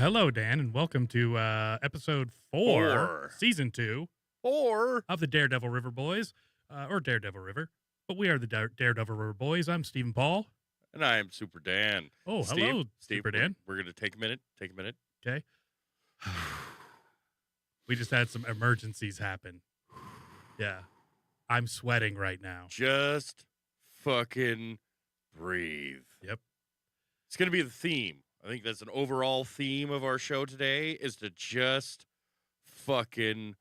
Hello, Dan, and welcome to episode 4, season 2 of the Daredevil River Boys, or Daredevil River. But we are the Daredevil River Boys. I'm Stephen Paul. And I'm Super Dan. Oh, hello, Super Dan. We're going to take a minute. Okay. We just had some emergencies happen. Yeah. I'm sweating right now. Just fucking breathe. Yep. It's going to be the theme. I think that's an overall theme of our show today is to just fucking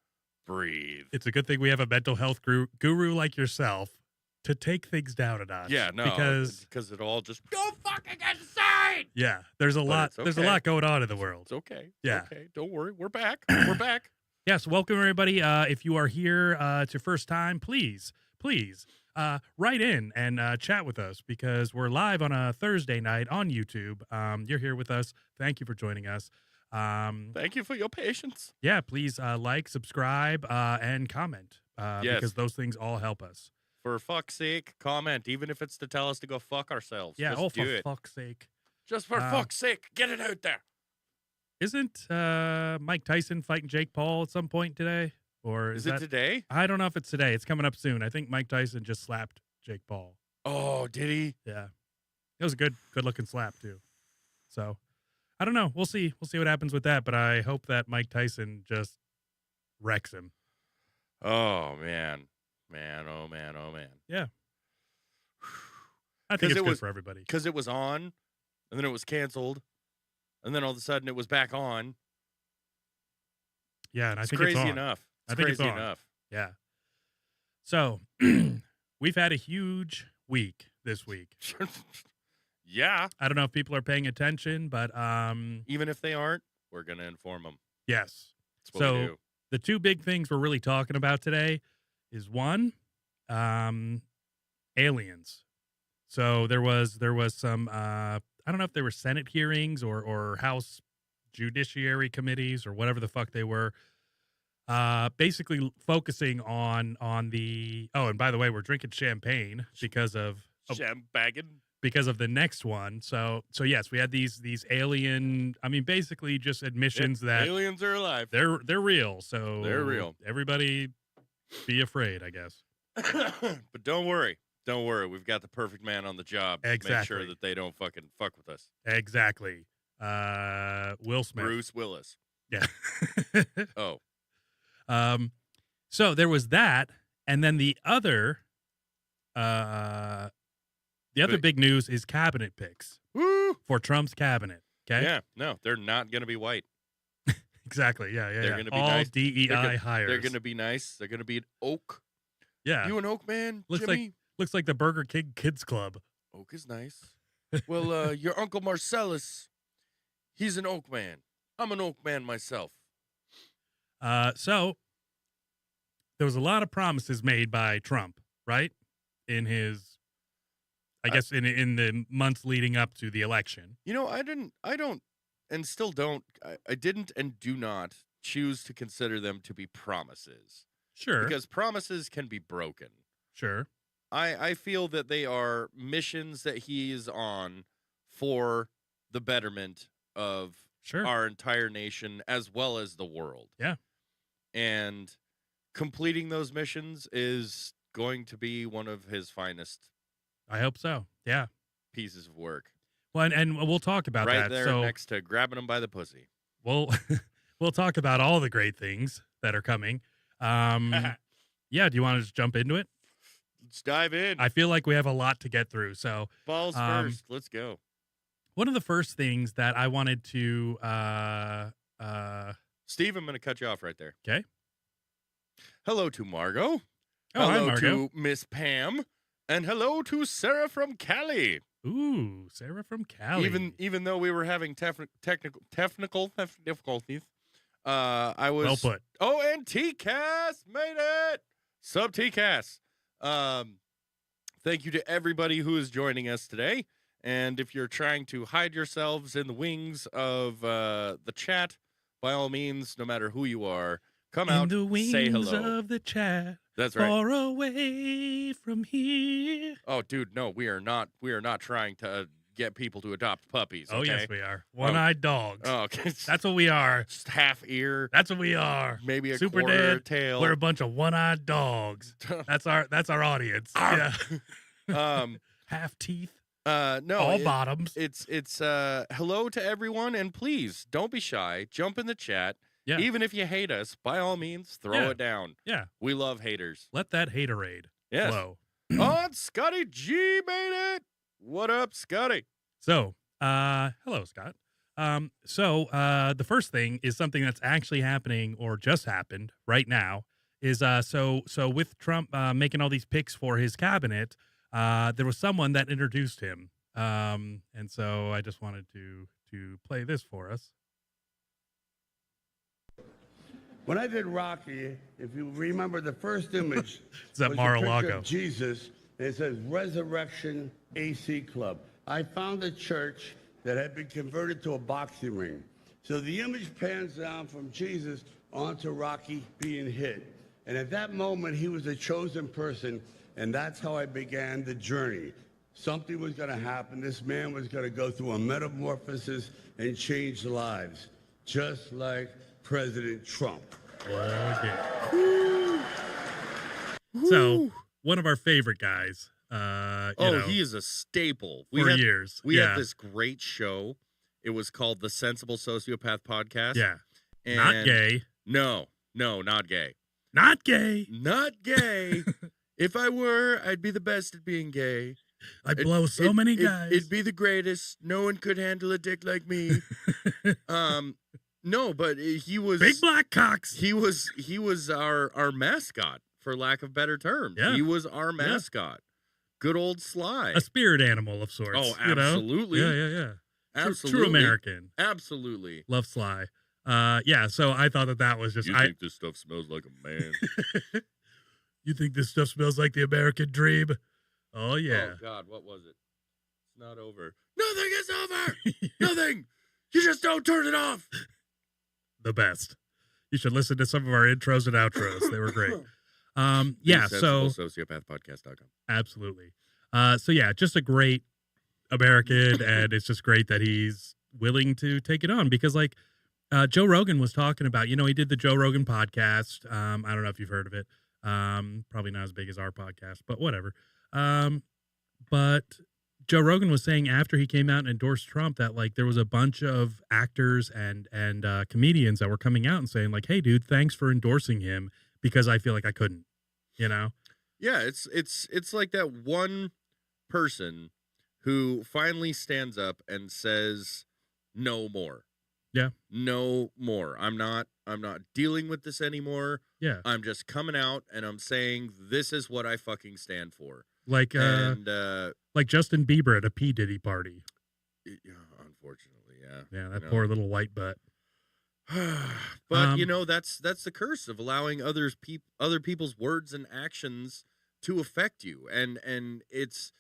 breathe. It's a good thing we have a mental health guru like yourself to take things down a notch. Yeah, no, because it all just go fucking insane. Yeah, there's a lot. Okay. There's a lot going on in the world. It's okay. Yeah. Okay. Don't worry. We're back. We're back. Yes, welcome everybody. If you are here, it's your first time, please write in and chat with us because we're live on a Thursday night on YouTube. You're here with us. Thank you for joining us. Thank you for your patience. Yeah, please like, subscribe, and comment Yes. because those things all help us. For fuck's sake, comment, even if it's to tell us to go fuck ourselves. Yeah, Just do for it. fuck's sake. Just for fuck's sake, get it out there. Isn't Mike Tyson fighting Jake Paul at some point today? Or Is it today? I don't know if it's today. It's coming up soon. I think Mike Tyson just slapped Jake Paul. Oh, did he? Yeah. It was a good looking slap too. So I don't know. We'll see. We'll see what happens with that. But I hope that Mike Tyson just wrecks him. Oh man. Oh man. Yeah. I think it's good for everybody. Because it was on, and then it was canceled, and then all of a sudden it was back on. Yeah, and I It's think crazy it's on. enough. I think it's crazy on. enough. Yeah. So we've had a huge week this week. Yeah. I don't know if people are paying attention, but Even if they aren't, we're gonna inform them. yes. That's what we So do. the two big things we're really talking about today is one, aliens. So there was some I don't know if they were Senate hearings or House Judiciary committees or whatever the fuck they were. Basically focusing on the and by the way, we're drinking champagne because of the next one. So yes, we had these alien, I mean basically just admissions that aliens are alive. they're real. So They're real. Everybody be afraid, I guess. But don't worry. We've got the perfect man on the job to make Exactly. sure that they don't fucking fuck with us. Exactly. Will Smith. Bruce Willis. Yeah. Oh. So there was that, and then the other big news is cabinet picks Woo! for Trump's cabinet. Okay. Yeah. No, they're not going to be white. Exactly. Yeah. They're going to be all nice. DEI hires. They're going to be nice. They're going to be an oak. Yeah. You an oak man, Looks Jimmy? Looks like the Burger King Kids Club. Oak is nice. Well, your Uncle Marcellus, he's an oak man. I'm an oak man myself. So there was a lot of promises made by Trump, right? In his, I guess in the months leading up to the election. You know, I don't, and still don't, I didn't and do not choose to consider them to be promises. Sure. Because promises can be broken. Sure. I feel that they are missions that he is on for the betterment of Sure. our entire nation as well as the world. Yeah. And completing those missions is going to be one of his finest I hope so. Yeah. pieces of work. Well, and we'll talk about Right that. there So next to grabbing him by the pussy. we'll talk about all the great things that are coming. Yeah. Do you want to just jump into it? Let's dive in. I feel like we have a lot to get through. So Balls first. Let's go. one of the first things that I wanted to Steve, I'm going to cut you off right there. Okay. Hello to Margot. Oh, hi, hello Margo. to Miss Pam. And hello to Sarah from Cali. Ooh, Sarah from Cali. Even though we were having technical difficulties, I was Well put. Oh, and TCAS made it. Sub TCAS. Thank you to everybody who is joining us today. And if you're trying to hide yourselves in the wings of the chat, by all means, no matter who you are, come out, in the wings say hello. of the chat. That's right. Far away from here. Oh, dude, no, we are not. We are not trying to get people to adopt puppies. Oh, okay? yes, we are. One-eyed dogs. Oh, okay. That's what we are. Just half ear. That's what we are. Maybe a Super quarter Dad, tail. we're a bunch of one-eyed dogs. That's our audience. Yeah. Half teeth. No, all bottoms. It's hello to everyone, and please don't be shy. Jump in the chat. Yeah. Even if you hate us, by all means, throw it down. Yeah. We love haters. Let that haterade flow. Oh, Scotty G made it. What up, Scotty? So, hello, Scott. The first thing is something that's actually happening or just happened right now is so with Trump making all these picks for his cabinet, there was someone that introduced him. And so I just wanted to play this for us. When I did Rocky, if you remember the first image, it's that was Mar-a-Lago. a picture of Jesus, and it says Resurrection AC Club. I found a church that had been converted to a boxing ring. So the image pans down from Jesus onto Rocky being hit. And at that moment, he was a chosen person, and that's how I began the journey. Something was going to happen. This man was going to go through a metamorphosis and change lives, just like President Trump. So, one of our favorite guys. He is a staple. For years. We had this great show. It was called the Sensible Sociopath Podcast. Yeah. And not gay. No, not gay. Not gay. Not gay. If I were, I'd be the best at being gay. I'd blow so many guys. It'd be the greatest. No one could handle a dick like me. No, but he was big black cocks. He was our mascot, for lack of better terms. Yeah. He was our mascot. Yeah. Good old Sly. A spirit animal of sorts. Oh, absolutely. You know? Yeah. Absolutely. True American. Absolutely. Love Sly. So I thought that was just. You think this stuff smells like a man? You think this stuff smells like the American dream? Oh yeah. Oh God, what was it? It's not over. Nothing is over. Nothing. You just don't turn it off. The best. You should listen to some of our intros and outros. They were great. Sociopathpodcast.com. Absolutely. Just a great American, and it's just great that he's willing to take it on because, like, Joe Rogan was talking about, he did the Joe Rogan podcast. I don't know if you've heard of it. Probably not as big as our podcast, but whatever. But Joe Rogan was saying after he came out and endorsed Trump that, like, there was a bunch of actors and comedians that were coming out and saying, like, hey, dude, thanks for endorsing him because I feel like I couldn't, Yeah, it's like that one person who finally stands up and says, no more. Yeah. No more. I'm not dealing with this anymore. Yeah. I'm just coming out and I'm saying this is what I fucking stand for. Like Justin Bieber at a P. Diddy party. Unfortunately, yeah. Yeah, that poor little white butt. But that's the curse of allowing other people's words and actions to affect you, and it's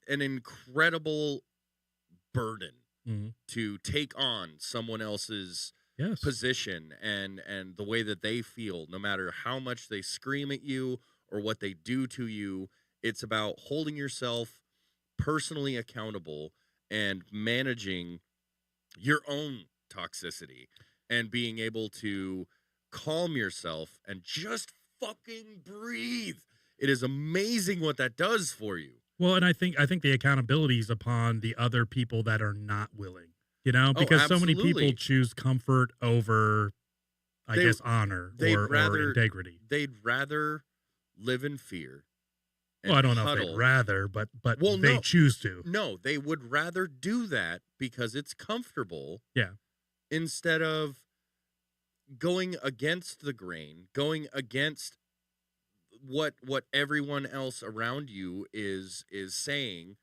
an incredible burden to take on someone else's position and the way that they feel, no matter how much they scream at you or what they do to you. It's about holding yourself personally accountable and managing your own toxicity and being able to calm yourself and just fucking breathe. It is amazing what that does for you. Well, and I think the accountability is upon the other people that are not willing, because so many people choose comfort over, I guess, honor or integrity. They'd rather live in fear. Well, I don't know if they'd rather, but they choose to. No, they would rather do that because it's comfortable. Yeah. Instead of going against the grain, going against what everyone else around you is saying.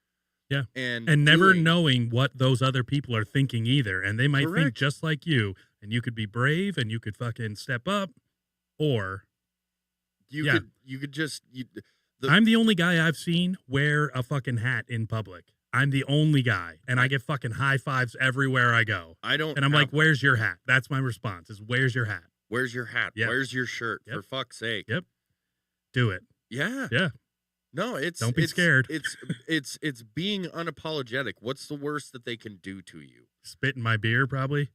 Yeah. And never knowing what those other people are thinking either. And they might think just like you. And you could be brave and you could fucking step up, or you could just I'm the only guy I've seen wear a fucking hat in public. I'm the only guy, and I get fucking high fives everywhere I go. And I'm like, where's your hat? That's my response, is where's your hat? Where's your hat? Yep. Where's your shirt? Yep. For fuck's sake. Yep. Do it. Yeah. Yeah. No, Don't be scared. It's being unapologetic. What's the worst that they can do to you? Spit in my beer, probably.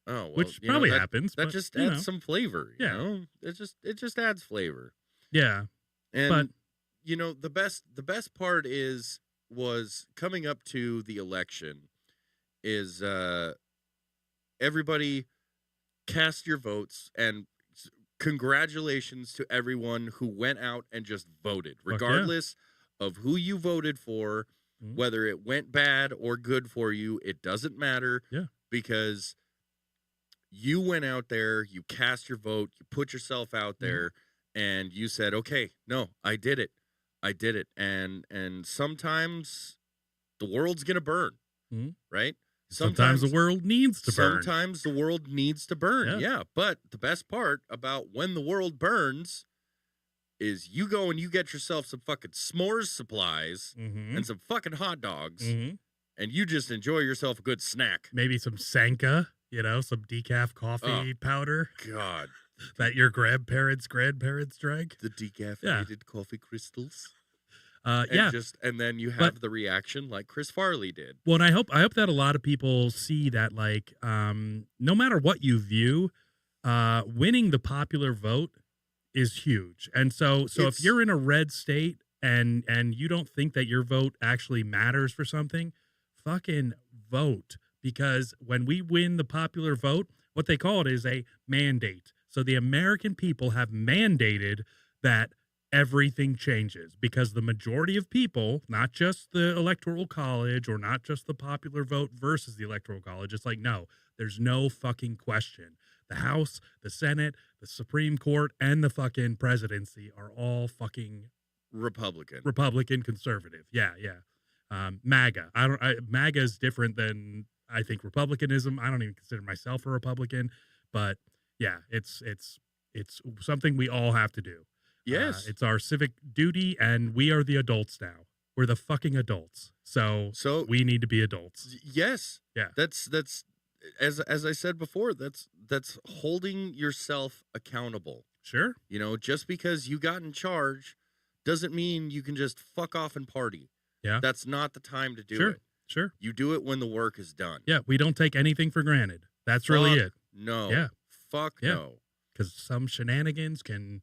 Oh, well, Which probably that, happens. That but, just you adds know. some flavor. You Yeah. know, it just adds flavor. Yeah. And But you know, the best part was coming up to the election is everybody cast your votes, and congratulations to everyone who went out and just voted, regardless of who you voted for, whether it went bad or good for you. It doesn't matter. Yeah. Because you went out there, you cast your vote, you put yourself out there, and you said, okay, no, I did it. And sometimes the world's gonna burn, right? Sometimes the world needs to burn. Sometimes the world needs to burn. Yeah. But the best part about when the world burns is you go and you get yourself some fucking s'mores supplies and some fucking hot dogs, and you just enjoy yourself a good snack. Maybe some Sanka, some decaf coffee powder. God. That your grandparents drank. The decaffeinated coffee crystals. And then you have the reaction like Chris Farley did. Well, and I hope that a lot of people see that, like, no matter what you view, winning the popular vote is huge. And so if you're in a red state and you don't think that your vote actually matters for something, fucking vote. Because when we win the popular vote, what they call it is a mandate. So the American people have mandated that everything changes, because the majority of people, not just the Electoral College or not just the popular vote versus the Electoral College, it's like, no, there's no fucking question. The House, the Senate, the Supreme Court, and the fucking presidency are all fucking Republican conservative. Yeah. MAGA. MAGA is different than, I think, Republicanism. I don't even consider myself a Republican, but yeah, it's something we all have to do. Yes. It's our civic duty, and we are the adults now. We're the fucking adults. So we need to be adults. Yes. Yeah. That's as I said before, that's holding yourself accountable. Sure. Just because you got in charge doesn't mean you can just fuck off and party. Yeah. That's not the time to do it. Sure. You do it when the work is done. Yeah, we don't take anything for granted. That's really it. No. Yeah. Fuck no. Because some shenanigans can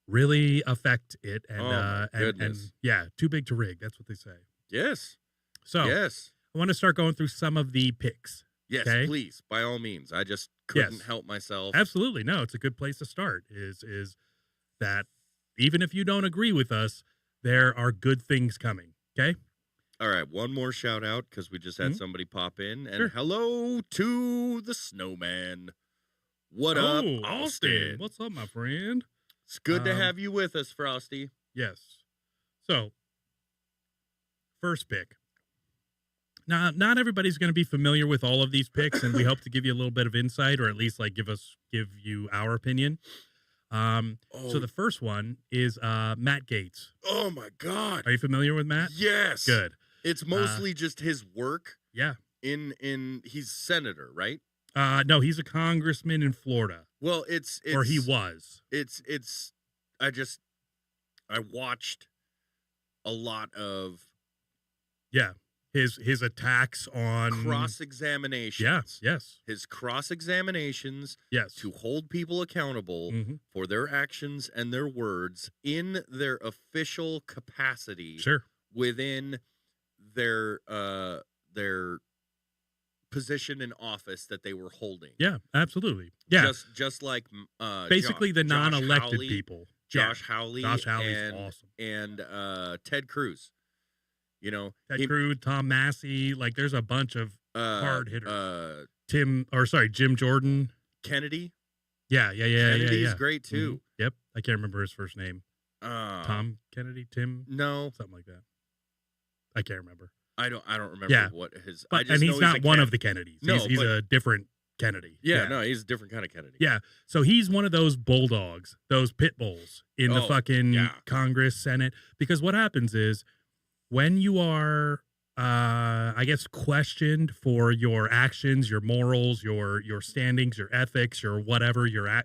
really affect it, my goodness. and yeah, too big to rig. That's what they say. Yes. So yes, I want to start going through some of the picks. Yes, okay? Please, by all means. I just couldn't help myself. Absolutely, no. It's a good place to start. Is that even if you don't agree with us, there are good things coming. Okay. All right, one more shout out, because we just had somebody pop in, and hello to the snowman. What up, Austin? What's up, my friend? It's good to have you with us, Frosty. Yes. So, first pick. Now, not everybody's going to be familiar with all of these picks, and we hope to give you a little bit of insight, or at least like give you our opinion. So the first one is Matt Gaetz. Oh my God! Are you familiar with Matt? Yes. Good. It's mostly just his work. Yeah. He's senator, right? No, he's a congressman in Florida. Well, it's or he was. I watched a lot of his attacks on cross-examinations. Yes. His cross-examinations to hold people accountable for their actions and their words in their official capacity. Sure. Within their position in office that they were holding. Yeah, absolutely. Yeah. Just like basically the non-elected people. Josh Hawley. Josh Hawley's awesome. And Ted Cruz. Ted Cruz, Tom Massey, like there's a bunch of hard hitters. Jim Jordan. Kennedy. Yeah. Kennedy's great too. Yep. I can't remember his first name. Tom Kennedy, Tim? No. Something like that. I can't remember. I don't remember what his. But, and he's not one of the Kennedys. No, he's a different Kennedy. Yeah, no, he's a different kind of Kennedy. Yeah, so he's one of those bulldogs, those pit bulls in the fucking Congress, Senate. Because what happens is when you are, I guess, questioned for your actions, your morals, your standings, your ethics, your whatever you're at,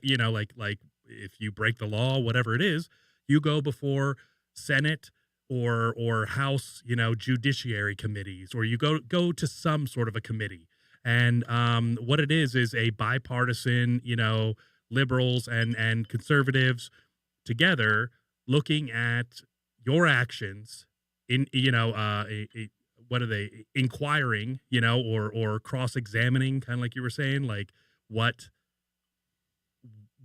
like if you break the law, whatever it is, you go before Senate or House, judiciary committees, or you go to some sort of a committee. And what it is a bipartisan, liberals and conservatives together looking at your actions in, what are they inquiring, or cross-examining, kind of like you were saying, like what,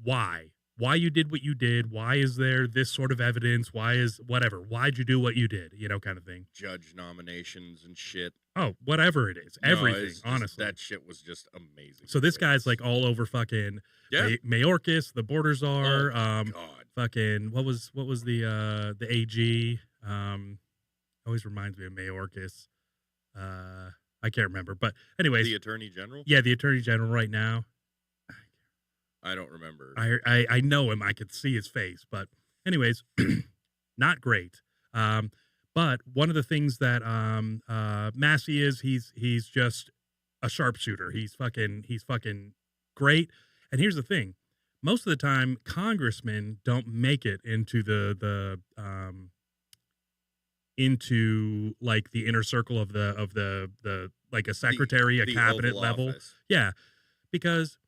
why you did what you did. Why is there this sort of evidence? Why is whatever? Why'd you do what you did? Kind of thing. Judge nominations and shit. Oh, whatever it is. Everything, honestly. That shit was just amazing. So this guy's like all over fucking Mayorkas, the border czar. Oh, God. Fucking, what was the AG? Always reminds me of Mayorkas. I can't remember. But anyways. The Attorney General? Yeah, the Attorney General right now. I don't remember. I know him. I could see his face. But anyways, not great. But one of the things that Massey is, he's just a sharpshooter. He's fucking great. And here's the thing. Most of the time, congressmen don't make it into into like the inner circle of the like a secretary, a cabinet level. Office. Yeah. Because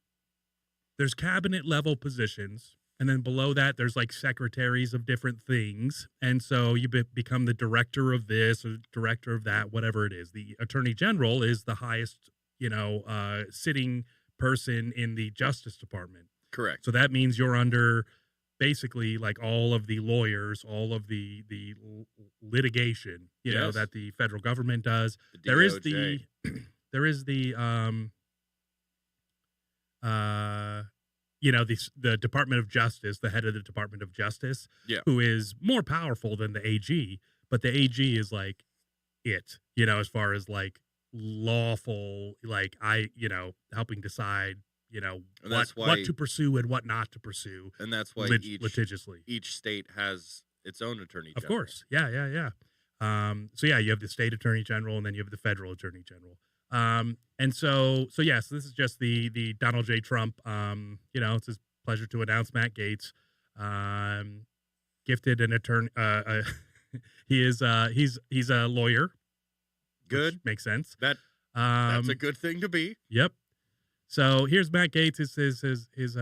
there's cabinet level positions, and then below that, there's like secretaries of different things. And so you become the director of this or director of that, whatever it is. The attorney general is the highest, sitting person in the Justice Department. Correct. So that means you're under basically like all of the lawyers, all of the litigation, Yes. that the federal government does. The There is DOJ. the Department of Justice, the head of the Department of Justice, Yeah. who is more powerful than the AG, but the AG is like it, as far as like lawful, like helping decide, And that's why- what to pursue and what not to pursue. And that's why litigiously. each state has its own attorney general. Of course. Yeah. So yeah, you have the state attorney general and then you have the federal attorney general. And so this is just the Donald J. Trump, it's his pleasure to announce Matt Gaetz, gifted an attorney, he's a lawyer. Good. Makes sense. That's a good thing to be. Yep. So here's Matt Gaetz, his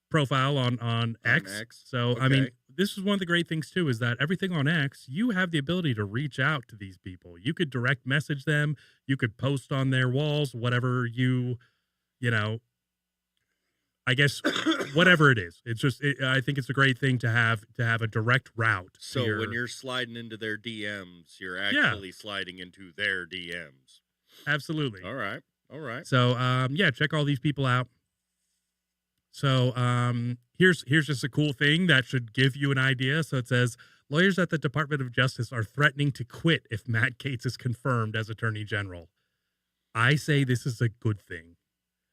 profile on X. So, Okay. I mean, this is one of the great things too, is that everything on X, you have the ability to reach out to these people. You could direct message them. You could post on their walls, whatever I guess, whatever it is. It's just, I think it's a great thing to have a direct route. So when you're sliding into their DMs, you're actually sliding into their DMs. Absolutely. All right. So, check all these people out. So, here's just a cool thing that should give you an idea. So it says, lawyers at the Department of Justice are threatening to quit if Matt Gaetz is confirmed as Attorney General. I say this is a good thing.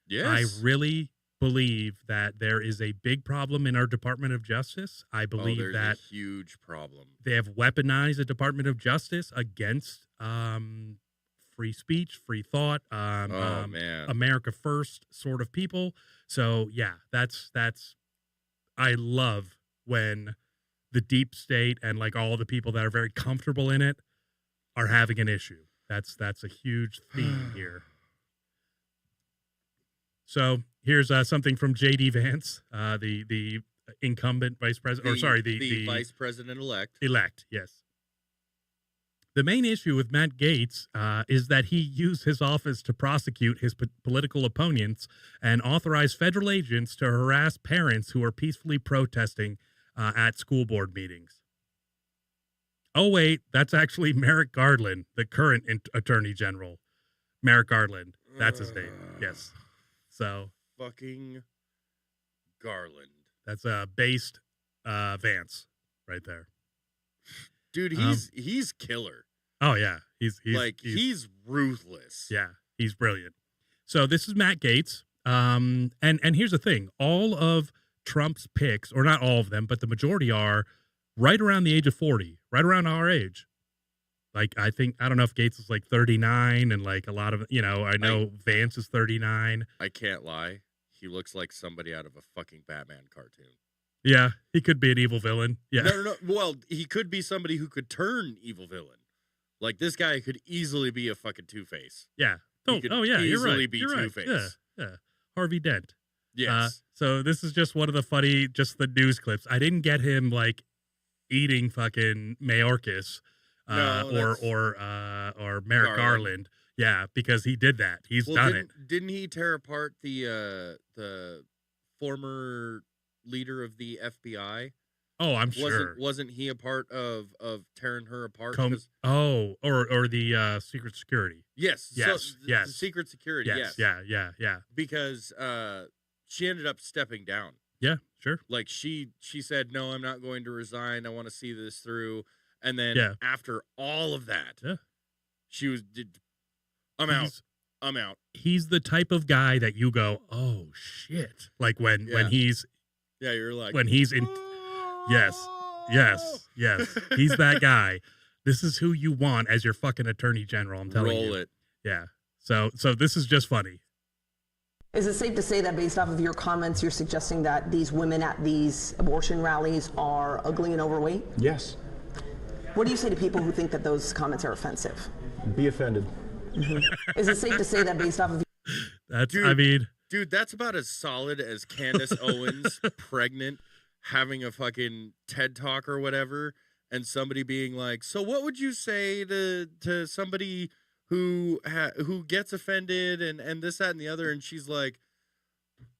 Yes. I really believe that there is a big problem in our Department of Justice. I believe there's that a huge problem. they have weaponized the Department of Justice against free speech, free thought, man. America first sort of people. So yeah, that's I love when the deep state and like all the people that are very comfortable in it are having an issue. That's a huge theme here. So here's something from J.D. Vance, the incumbent vice president, the vice president elect. Yes. The main issue with Matt Gaetz is that he used his office to prosecute his political opponents and authorize federal agents to harass parents who are peacefully protesting at school board meetings. Oh, wait, that's actually Merrick Garland, the current Attorney General. Merrick Garland. That's his name. Yes. So. Fucking Garland. That's based Vance right there. Dude, he's killer. Oh yeah, he's ruthless. Yeah, he's brilliant. So this is Matt Gaetz. And here's the thing: all of Trump's picks, or not all of them, but the majority are right around the age of 40, right around our age. Like I don't know if Gaetz is like 39, and like a lot of I know Vance is 39. I can't lie, he looks like somebody out of a fucking Batman cartoon. Yeah, he could be an evil villain. Yeah. No. Well, he could be somebody who could turn evil villain. Like, this guy could easily be a fucking Two-Face. Yeah. He could Yeah, you're easily right. be You're right. Two-Face. Yeah. Harvey Dent. Yes. So this is just one of the funny, just the news clips. I didn't get him like eating fucking Mayorkas, or Merrick Garland. Yeah, because he did that. He's done it. Didn't he tear apart the former leader of the FBI? Oh, I'm sure. Wasn't he a part of tearing her apart? Or the secret security. Yes. Yes. The secret security. Yes. Yeah. Because she ended up stepping down. Yeah, sure. Like, she said, "No, I'm not going to resign. I want to see this through." And then after all of that, she I'm out. He's the type of guy that you go, "Oh shit!" Like when he's you're like, when he's in. Yes. He's that guy. This is who you want as your fucking attorney general. I'm telling you. Roll it. Yeah. So this is just funny. Is it safe to say that based off of your comments, you're suggesting that these women at these abortion rallies are ugly and overweight? Yes. What do you say to people who think that those comments are offensive? Be offended. Mm-hmm. Is it safe to say that based off of... Dude, that's about as solid as Candace Owens pregnant, having a fucking TED Talk or whatever, and somebody being like, "So what would you say to somebody who gets offended and this, that, and the other?" And she's like,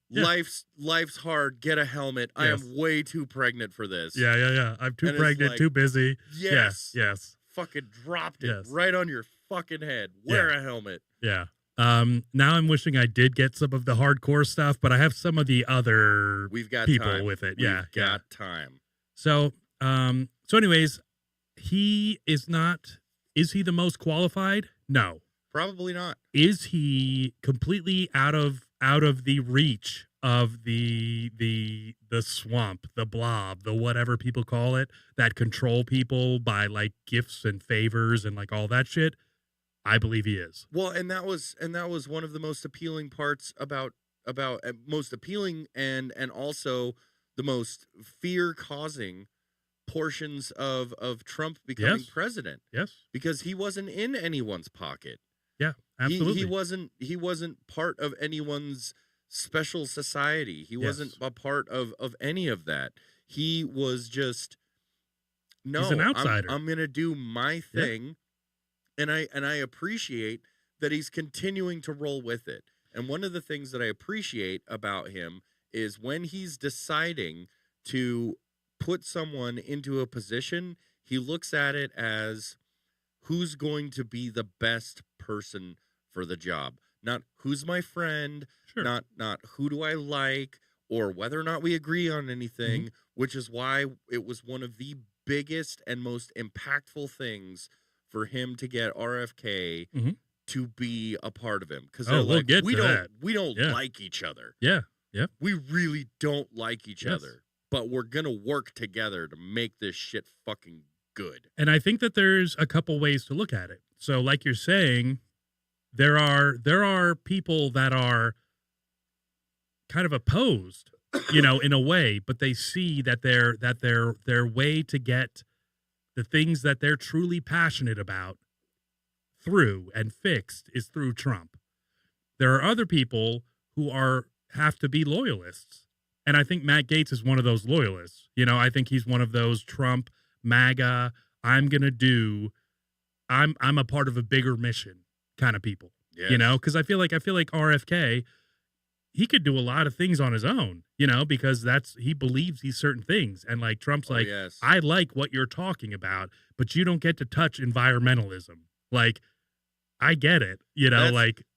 life's hard. Get a helmet. Yes. I am way too pregnant for this. Yeah. I'm too pregnant, like, too busy. Yes. Fucking dropped it right on your fucking head. Wear a helmet. Yeah. Now I'm wishing I did get some of the hardcore stuff, but I have some of the other people time. with it. We've got time. So anyways, is he the most qualified? No. Probably not. Is he completely out of the reach of the swamp, the blob, the whatever people call it, that control people by like gifts and favors and like all that shit? I believe he is. Well, and that was one of the most appealing parts about most appealing and also the most fear-causing portions of Trump becoming president. Yes. Because he wasn't in anyone's pocket. Yeah, absolutely. He wasn't part of anyone's special society. He wasn't a part of any of that. He was just he's an outsider. I'm going to do my thing. Yeah. And I appreciate that he's continuing to roll with it. And one of the things that I appreciate about him is when he's deciding to put someone into a position, he looks at it as who's going to be the best person for the job. Not who's my friend, not who do I like, or whether or not we agree on anything, which is why it was one of the biggest and most impactful things for him to get RFK to be a part of him, because they're like, we don't like each other. Yeah. We really don't like each other, but we're gonna work together to make this shit fucking good. And I think that there's a couple ways to look at it. So, like you're saying, there are people that are kind of opposed, in a way, but they see that their way to get the things that they're truly passionate about through and fixed is through Trump. There are other people who have to be loyalists. And I think Matt Gaetz is one of those loyalists. I think he's one of those Trump, MAGA, I'm a part of a bigger mission kind of people. Yes. Because I feel like RFK, he could do a lot of things on his own, because he believes these certain things. And like Trump's I like what you're talking about, but you don't get to touch environmentalism. Like, I get it,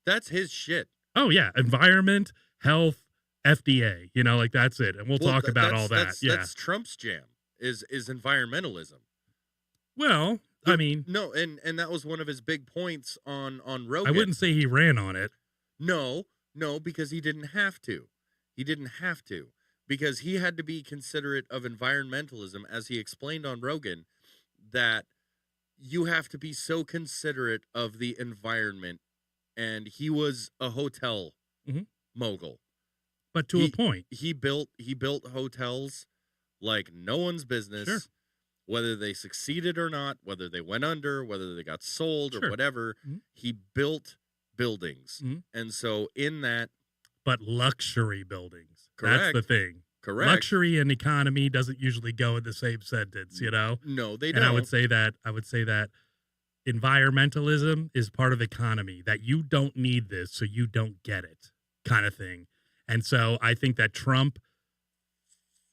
that's his shit. Oh yeah. Environment, health, FDA, that's it. And we'll talk about all that. That's Trump's jam is environmentalism. Well, I mean, no. And that was one of his big points on Rogan. I wouldn't say he ran on it. No, because he didn't have to. Because he had to be considerate of environmentalism, as he explained on Rogan, that you have to be so considerate of the environment. And he was a hotel mogul. But to a point. He built hotels like no one's business. Sure. Whether they succeeded or not, whether they went under, whether they got sold Sure. or whatever, he built buildings. And so in that... But luxury buildings. Correct. That's the thing. Correct. Luxury and economy doesn't usually go in the same sentence, you know? No, they and don't. I would say that environmentalism is part of economy, that you don't need this, so you don't get it, kind of thing. And so I think that Trump,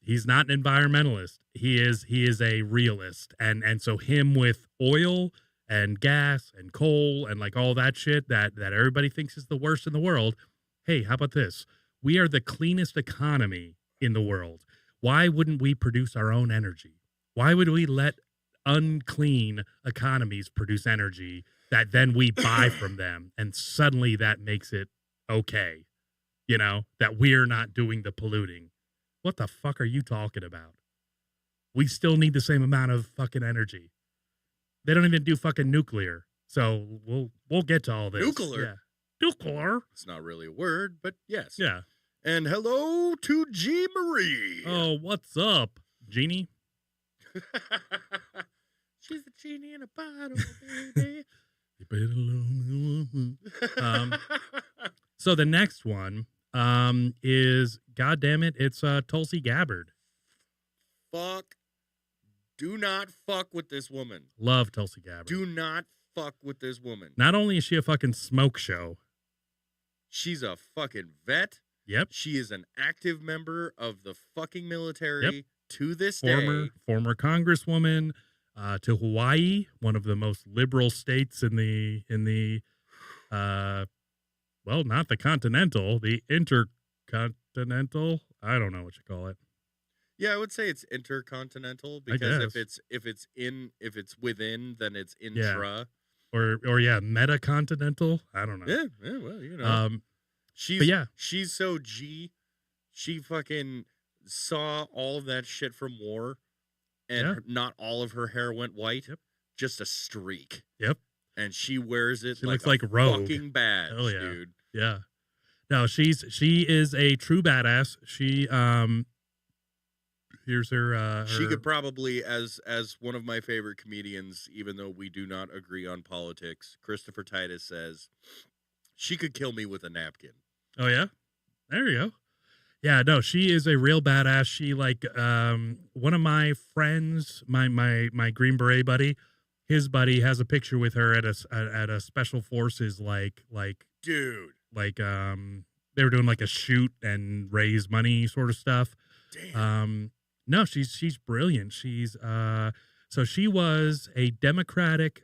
he's not an environmentalist. He is a realist. And so him with oil and gas and coal and like all that shit that everybody thinks is the worst in the world. Hey, how about this? We are the cleanest economy in the world. Why wouldn't we produce our own energy? Why would we let unclean economies produce energy that then we buy from them? And suddenly that makes it okay, you know, that we're not doing the polluting. What the fuck are you talking about? We still need the same amount of fucking energy. They don't even do fucking nuclear. So we'll get to all this. Nuclear? Yeah. Nuclear? It's not really a word, but yes. Yeah. And hello to G. Marie. Oh, what's up, Genie? She's a genie in a bottle, baby. You better love me. So the next one is, God damn it, it's Tulsi Gabbard. Fuck. Do not fuck with this woman. Love Tulsi Gabbard. Do not fuck with this woman. Not only is she a fucking smoke show. She's a fucking vet. Yep. She is an active member of the fucking military to this day. Former congresswoman to Hawaii, one of the most liberal states in the well, not the continental, the intercontinental. I don't know what you call it. Yeah, I would say it's intercontinental because if it's within, then it's intra. Yeah. Or yeah, metacontinental. I don't know. Yeah, well, you know. She's so G. She fucking saw all of that shit from war, and not all of her hair went white. Yep. Just a streak. Yep. And she wears it. She like looks like Rogue. Fucking badge, oh, yeah. dude. Yeah. No, she is a true badass. She here's her. She could probably, as one of my favorite comedians, even though we do not agree on politics, Christopher Titus says, she could kill me with a napkin. Oh yeah, there you go. Yeah, no, she is a real badass. She like one of my friends, my Green Beret buddy, his buddy has a picture with her at a special forces like dude, like they were doing like a shoot and raise money sort of stuff. Damn. No, she's brilliant. She's so she was a Democratic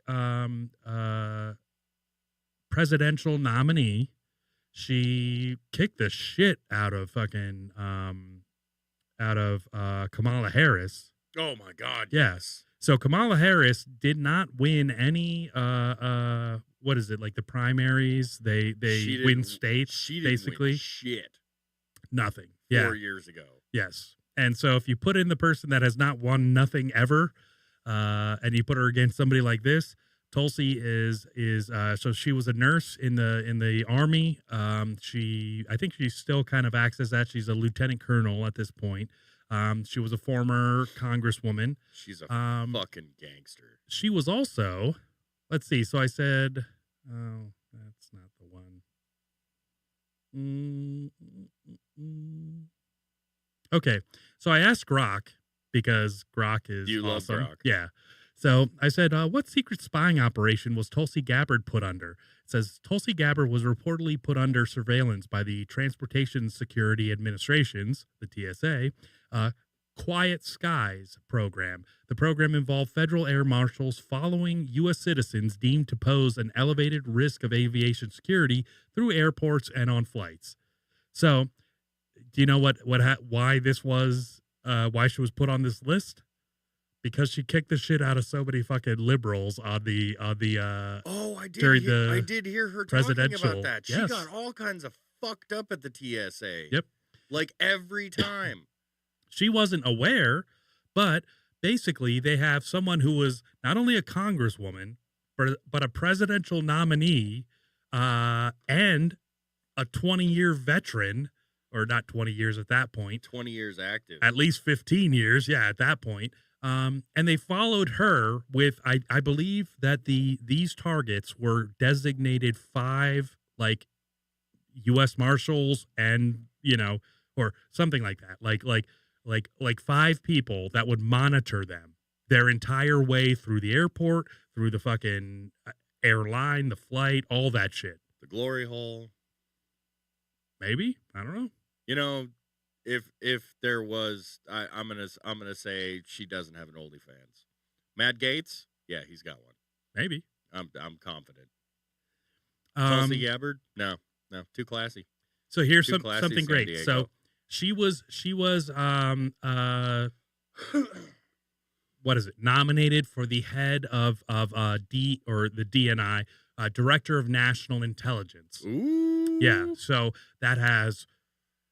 presidential nominee. She kicked the shit out of fucking Kamala Harris. Oh my God. Yes. So Kamala Harris did not win any what is it, like the primaries? They win states. She didn't basically win shit. Nothing. Yeah. 4 years ago. Yes. And so if you put in the person that has not won nothing ever, and you put her against somebody like this, Tulsi is so she was a nurse in the Army. I think she still kind of acts as that. She's a lieutenant colonel at this point. She was a former congresswoman. She's a fucking gangster. She was also, let's see. So I said, oh, that's not the one. Okay. So I asked Grok because Grok is you awesome. love Grok. Yeah. So I said, what secret spying operation was Tulsi Gabbard put under? It says Tulsi Gabbard was reportedly put under surveillance by the Transportation Security Administration's, the TSA, Quiet Skies program. The program involved federal air marshals following U.S. citizens deemed to pose an elevated risk of aviation security through airports and on flights. So, do you know why this was? Why she was put on this list? Because she kicked the shit out of so many fucking liberals on the I did hear her talking about that. She got all kinds of fucked up at the TSA. Yep. Like every time. She wasn't aware, but basically they have someone who was not only a congresswoman, but a presidential nominee, and a 20-year veteran or not 20 years at that point. 20 years active. At least 15 years, yeah, at that point. And they followed her with, I believe that these targets were designated 5 like U.S. Marshals and, or something like that. Like 5 people that would monitor them their entire way through the airport, through the fucking airline, the flight, all that shit. The glory hole. Maybe, I don't know. If there was, I'm gonna say she doesn't have an OnlyFans. Matt Gaetz, yeah, he's got one. Maybe. I'm confident. Tulsi Gabbard, no, too classy. So here's Too classy, something San great. Diego. So she was what is it? Nominated for the head of the DNI, Director of National Intelligence. Ooh. Yeah. So that has,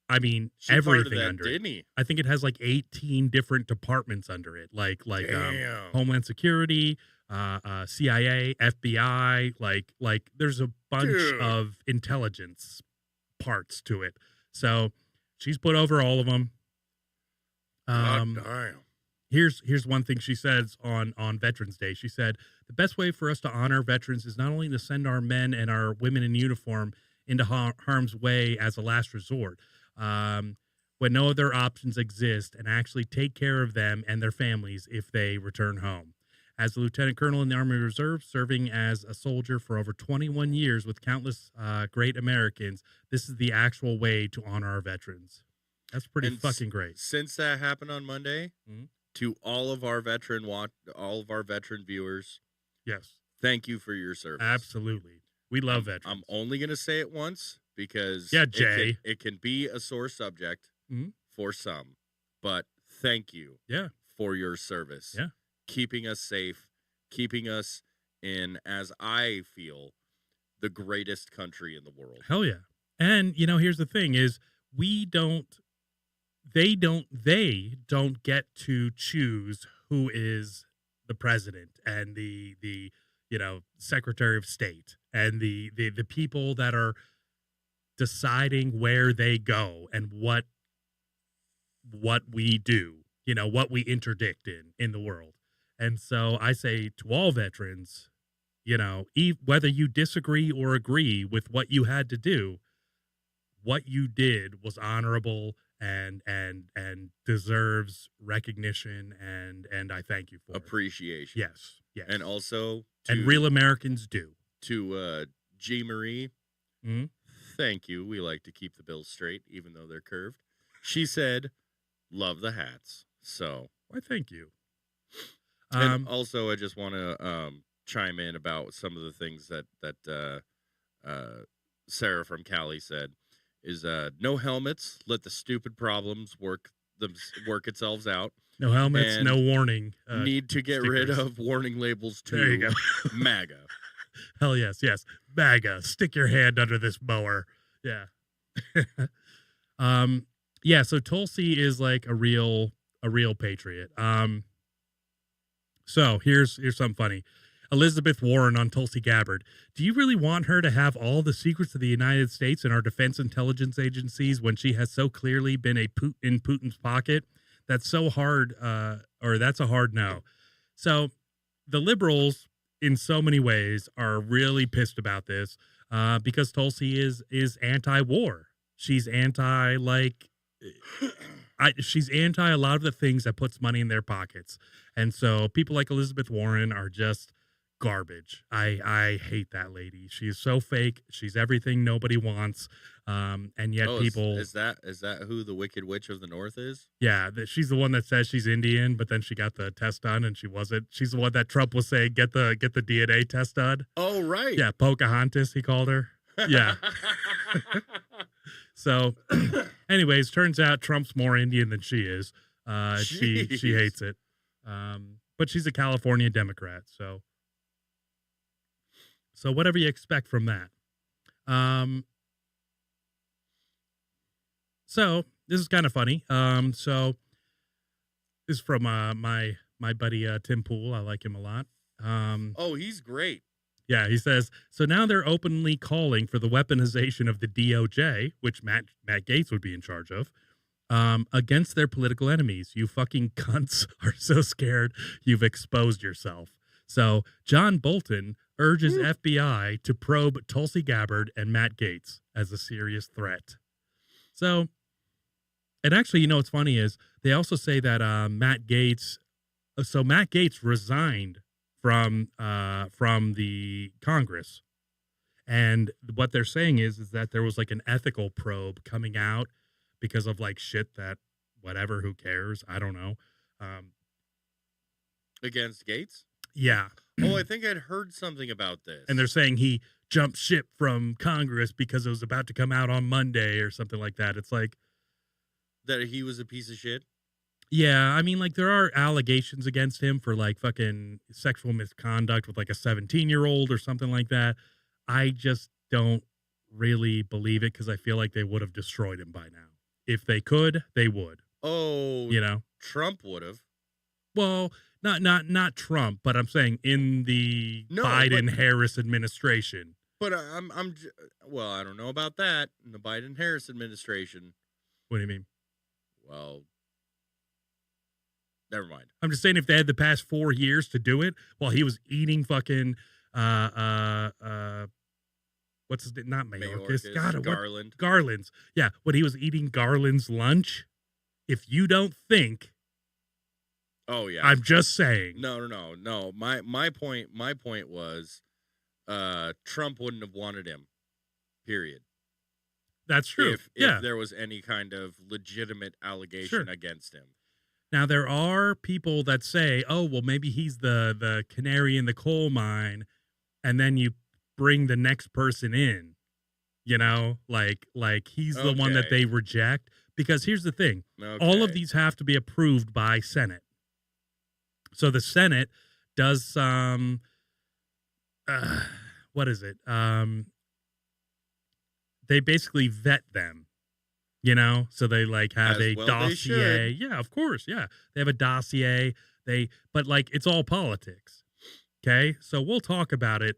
I mean, She everything that, under didn't it. he? I think it has like 18 different departments under it, like Damn. Homeland Security, CIA, FBI, like there's a bunch of intelligence parts to it. So she's put over all of them. God damn. Here's one thing she says on Veterans Day. She said, the best way for us to honor veterans is not only to send our men and our women in uniform into harm's way as a last resort, when no other options exist, and actually take care of them and their families if they return home. As a lieutenant colonel in the Army Reserve, serving as a soldier for over 21 years with countless great Americans, this is the actual way to honor our veterans. That's pretty fucking great. Since that happened on Monday, to all of our veteran viewers, yes, thank you for your service. Absolutely, we love veterans. I'm only going to say it once because Jay, it can be a sore subject for some, but thank you, for your service. Yeah, keeping us safe, keeping us in, as I feel, the greatest country in the world. Hell yeah! And here's the thing: is they don't get to choose who is the president and the Secretary of State and the people that are deciding where they go and what we do, what we interdict in the world. And so I say to all veterans, whether you disagree or agree with what you had to do, what you did was honorable and deserves recognition, and I thank you for appreciation. Yes. And also and real Americans do. To G. Marie, thank you. We like to keep the bills straight, even though they're curved. She said, love the hats. So why, thank you. And also, I just want to chime in about some of the things that Sarah from Cali said. Is no helmets. Let the stupid problems work itself out. No helmets, and no warning. Need to get rid of warning labels too. There you go. MAGA. Hell yes. MAGA. Stick your hand under this mower. Yeah. Yeah. So Tulsi is like a real patriot. So here's something funny. Elizabeth Warren on Tulsi Gabbard. Do you really want her to have all the secrets of the United States and our defense intelligence agencies when she has so clearly been in Putin's pocket? That's so hard, or that's a hard no. So the liberals, in so many ways, are really pissed about this because Tulsi is anti-war. She's anti she's anti a lot of the things that puts money in their pockets, and so people like Elizabeth Warren are just garbage. I hate that lady. She is so fake. She's everything nobody wants. And yet people is that who the Wicked Witch of the North is? Yeah, she's the one that says she's Indian, but then she got the test done and she wasn't. She's the one that Trump was saying get the DNA test done. Oh right. Yeah, Pocahontas he called her. Yeah. So anyways, turns out Trump's more Indian than she is. She hates it. But she's a California Democrat, so whatever you expect from that. So this is kind of funny. So this is from my buddy Tim Pool. I like him a lot. Oh, he's great. Yeah, he says, so now they're openly calling for the weaponization of the DOJ, which Matt Gaetz would be in charge of, against their political enemies. You fucking cunts are so scared you've exposed yourself. So John Bolton urges FBI to probe Tulsi Gabbard and Matt Gaetz as a serious threat. So, and actually, what's funny is they also say that Matt Gaetz resigned from the Congress, and what they're saying is that there was like an ethical probe coming out because of like shit that whatever, who cares? I don't know. Against Gates? Yeah. Oh, I think I'd heard something about this. And they're saying he jumped ship from Congress because it was about to come out on Monday or something like that. It's like that he was a piece of shit. Yeah, I mean, like, there are allegations against him for, like, fucking sexual misconduct with, like, a 17-year-old or something like that. I just don't really believe it because I feel like they would have destroyed him by now. If they could, they would. Oh, Trump would have. Well, not Trump, but I'm saying in the Biden-Harris administration. But well, I don't know about that. In the Biden-Harris administration. What do you mean? Well, never mind. I'm just saying if they had the past 4 years to do it while he was eating fucking what's his name? Not Mayorkas. God, Garland. Garland's. Yeah, when he was eating Garland's lunch. If you don't think. Oh yeah. I'm just saying. No. My point was Trump wouldn't have wanted him. Period. That's true. If there was any kind of legitimate allegation against him. Now, there are people that say, oh, well, maybe he's the canary in the coal mine, and then you bring the next person in, like he's the one that they reject. Because here's the thing. All of these have to be approved by Senate. So the Senate does some, what is it? They basically vet them. So they like have a dossier. Yeah, of course. Yeah. They have a dossier. But like, it's all politics. Okay. So we'll talk about it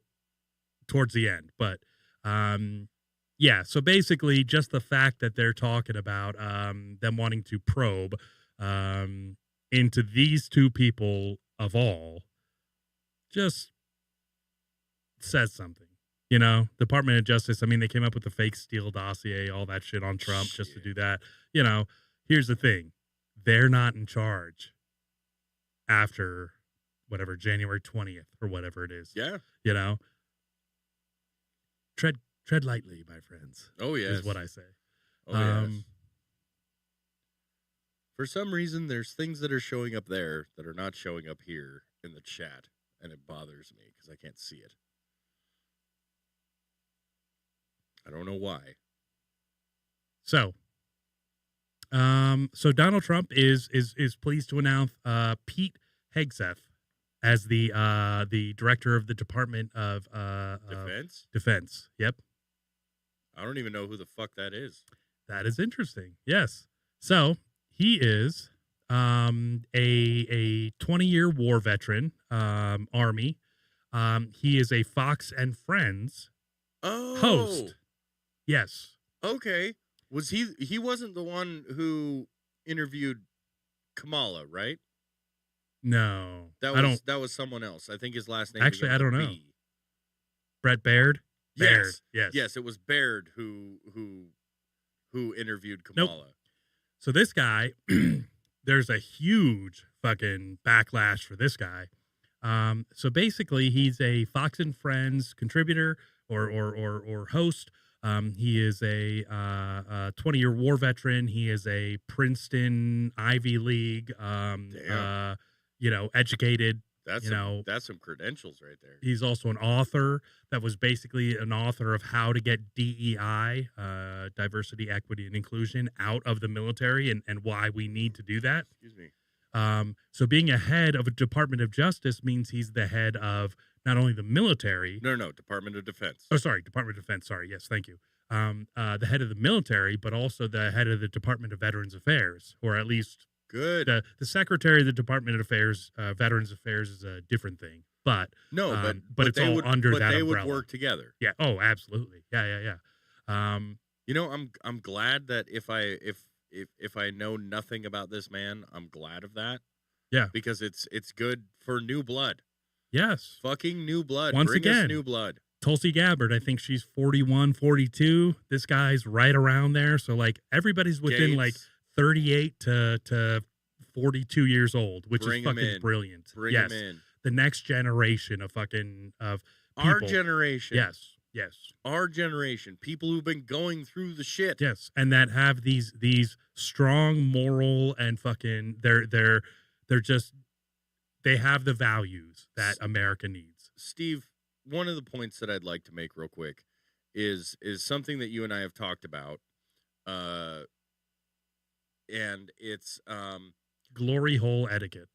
towards the end, but, yeah. So basically just the fact that they're talking about, them wanting to probe, into these two people of all just says something. Department of Justice, I mean, they came up with the fake Steele dossier, all that shit on Trump just to do that. Here's the thing. They're not in charge after whatever, January 20th or whatever it is. Yeah. Tread lightly, my friends. Oh, yes. Is what I say. Oh, yes. For some reason, there's things that are showing up there that are not showing up here in the chat, and it bothers me because I can't see it. I don't know why. So Donald Trump is pleased to announce Pete Hegseth as the director of the Department of Defense. Defense. Yep. I don't even know who the fuck that is. That is interesting. Yes. So he is a 20-year war veteran, Army. He is a Fox and Friends host. Yes. Okay. Was he wasn't the one who interviewed Kamala, right? No. That was someone else. I think his last name actually I don't know. B. Brett Baird? Yes. Baird. Yes, it was Baird who interviewed Kamala. Nope. So this guy, there's a huge fucking backlash for this guy. So basically he's a Fox and Friends contributor or host. He is a 20-year war veteran. He is a Princeton Ivy League, educated. That's some credentials right there. He's also an author that was basically an author of how to get DEI, diversity, equity, and inclusion out of the military and why we need to do that. Excuse me. So being a head of a Department of Justice means he's the head of not only the military. No, Department of Defense. Oh, sorry, Department of Defense. Sorry, yes, thank you. The head of the military, but also the head of the Department of Veterans Affairs, or at least good. The Secretary of the Department of Affairs, Veterans Affairs is a different thing. but it's they all would, under but that they umbrella. would work together. Yeah. Oh, absolutely. Yeah. You know, I'm glad that if I know nothing about this man, I'm glad of that. Yeah. Because it's good for new blood. Yes. Fucking new blood. Once Bring again, us new blood. Tulsi Gabbard, I think she's 41, 42. This guy's right around there. So, like, everybody's within, Gates, like, 38 to 42 years old, which is fucking brilliant. Bring him in. The next generation of fucking of people. Our generation. Yes. Our generation. People who've been going through the shit. Yes. And that have these strong moral and fucking they're just they have the values that America needs. Steve, one of the points that I'd like to make real quick is something that you and I have talked about. And it's glory hole etiquette.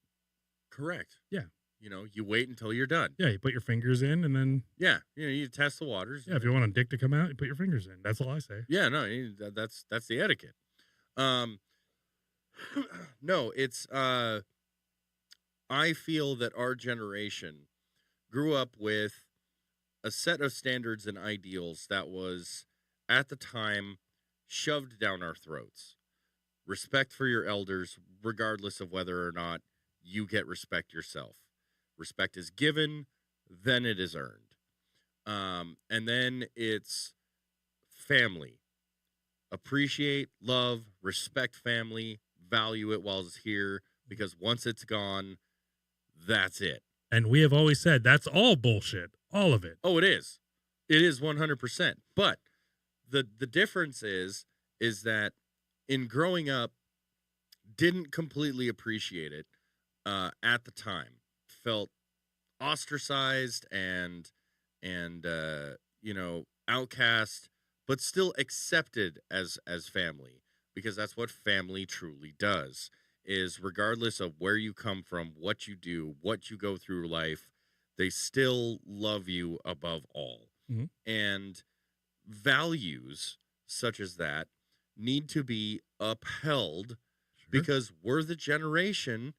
Correct. Yeah. You know, you wait until you're done. Yeah, you put your fingers in and then yeah, you know, you test the waters. Yeah, if you want a dick to come out, you put your fingers in. That's all I say. Yeah, no, that's the etiquette. No, it's I feel that our generation grew up with a set of standards and ideals that was at the time shoved down our throats. Respect for your elders, regardless of whether or not you get respect yourself. Respect is given, then it is earned. And then it's family. Appreciate, love, respect family, value it while it's here, because once it's gone, that's it. And we have always said that's all bullshit. All of it. Oh, it is. It is 100%. But the difference is that in growing up, didn't completely appreciate it at the time. Felt ostracized and you know, outcast, but still accepted as family, because that's what family truly does. Is regardless of where you come from, what you do, what you go through life, they still love you above all. Mm-hmm. And values such as that need to be upheld, because we're the generation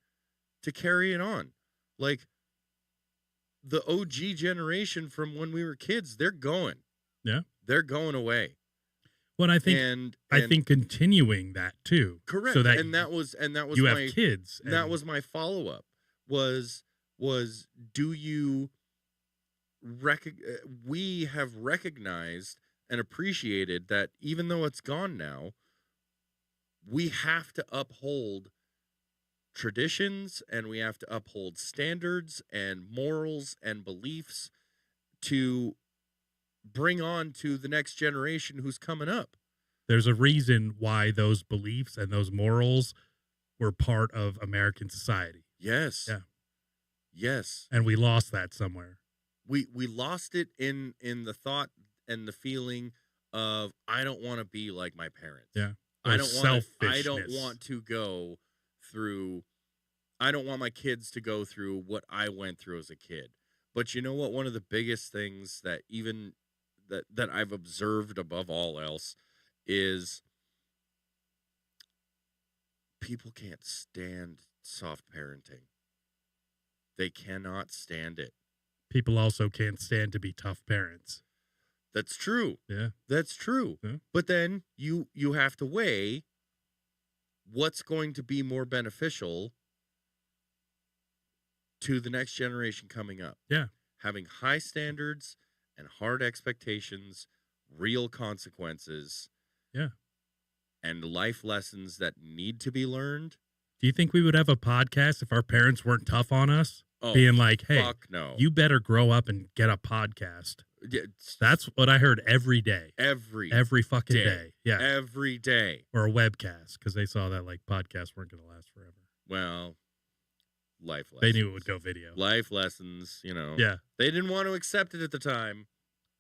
to carry it on. Like the OG generation from when we were kids, they're going. Yeah. They're going away. Well, I think I think continuing that too. Correct. So that that was you have kids. That was my follow-up. Was do you we have recognized and appreciated that even though it's gone now, we have to uphold traditions and we have to uphold standards and morals and beliefs to bring on to the next generation who's coming up. There's a reason why those beliefs and those morals were part of American society. Yes. Yeah. Yes. And we lost that somewhere. We lost it in the thought and the feeling of, I don't want to be like my parents. Yeah. I don't want to go through, I don't want my kids to go through what I went through as a kid. But you know what? One of the biggest things that even that I've observed above all else is people can't stand soft parenting. They cannot stand it. People also can't stand to be tough parents. That's true. Yeah. That's true. Yeah. But then you have to weigh what's going to be more beneficial to the next generation coming up. Yeah. Having high standards and hard expectations, real consequences. Yeah. And life lessons that need to be learned. Do you think we would have a podcast if our parents weren't tough on us? Oh, being like, hey, fuck no. You better grow up and get a podcast. That's what I heard every day. Every fucking day. Yeah. Every day. Or a webcast, because they saw that like podcasts weren't going to last forever. Well, life lessons. They knew it would go video. Life lessons, you know. Yeah. They didn't want to accept it at the time.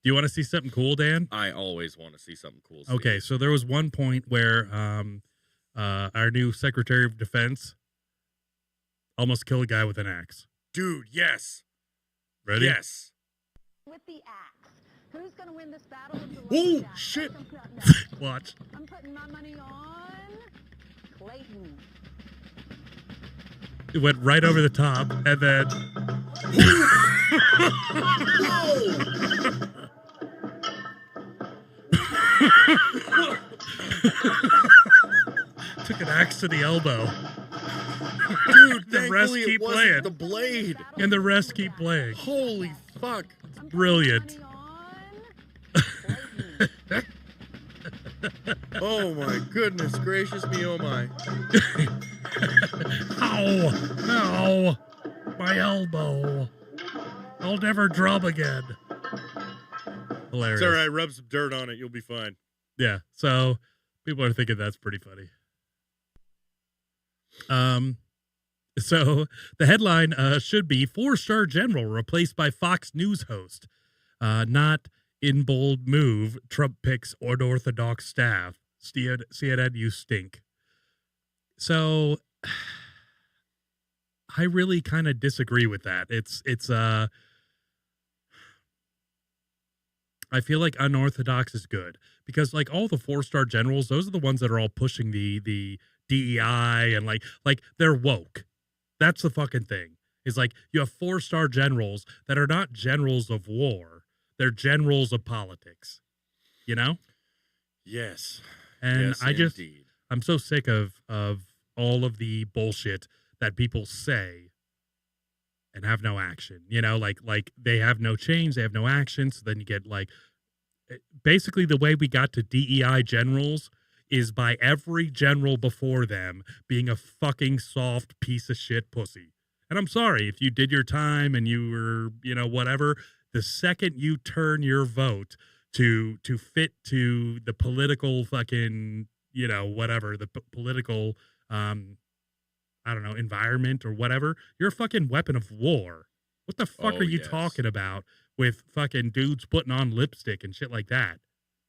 Do you want to see something cool, Dan? I always want to see something cool. Steve. Okay, so there was one point where our new Secretary of Defense almost killed a guy with an axe. Dude, yes. Ready? Yes. With the axe. Who's going to win this battle with the Oh, axe? shit. Watch. I'm putting my money on Clayton. It went right over the top, and then Took an axe to the elbow. Dude, The rest thankfully keep it wasn't playing. the blade. And the rest keep playing. Holy fuck. Brilliant. Oh my goodness gracious me, oh my. Ow! Ow! My elbow. I'll never drum again. Hilarious. It's all right, rub some dirt on it, you'll be fine. Yeah, so people are thinking that's pretty funny. So the headline should be 4-star general replaced by Fox News host. Not in bold move, Trump picks unorthodox staff. CNN, you stink. So I really kind of disagree with that. I feel like unorthodox is good because like all the 4-star generals, those are the ones that are all pushing the DEI and like they're woke. That's the fucking thing. Is like you have 4-star generals that are not generals of war. They're generals of politics. You know? Yes. And yes, I'm so sick of all of the bullshit that people say and have no action. You know, like they have no change, they have no action. So then you get like basically the way we got to DEI generals is by every general before them being a fucking soft piece of shit pussy. And I'm sorry if you did your time and you were, you know, whatever, the second you turn your vote to fit to the political fucking, you know, whatever, the political, I don't know, environment or whatever, you're a fucking weapon of war. What the fuck are you talking about with fucking dudes putting on lipstick and shit like that?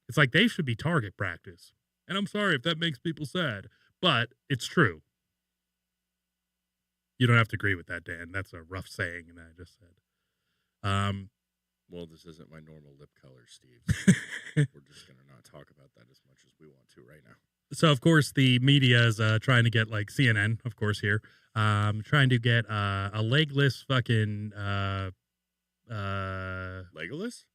It's like they should be target practice. And I'm sorry if that makes people sad, but it's true. You don't have to agree with that, Dan. That's a rough saying that I just said. Well, this isn't my normal lip color, Steve. We're just going to not talk about that as much as we want to right now. So, of course, the media is trying to get, like, CNN, of course, here, trying to get a legless fucking... Legolas?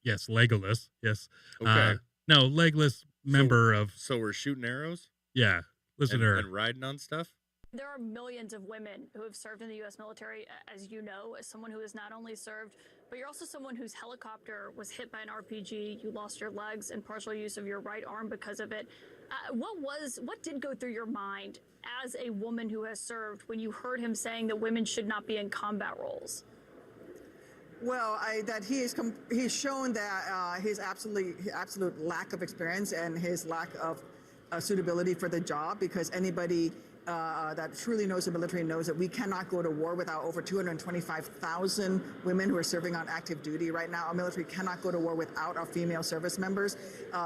Yes, Legolas, yes. Okay. No, legless member of... So we're shooting arrows? Yeah, listen to her. And riding on stuff? There are millions of women who have served in the U.S. military, as you know, as someone who has not only served, but you're also someone whose helicopter was hit by an RPG, you lost your legs and partial use of your right arm because of it. What did go through your mind as a woman who has served when you heard him saying that women should not be in combat roles? Well, he's shown that his absolute lack of experience and his lack of suitability for the job, because anybody that truly knows the military knows that we cannot go to war without over 225,000 women who are serving on active duty right now. Our military cannot go to war without our female service members.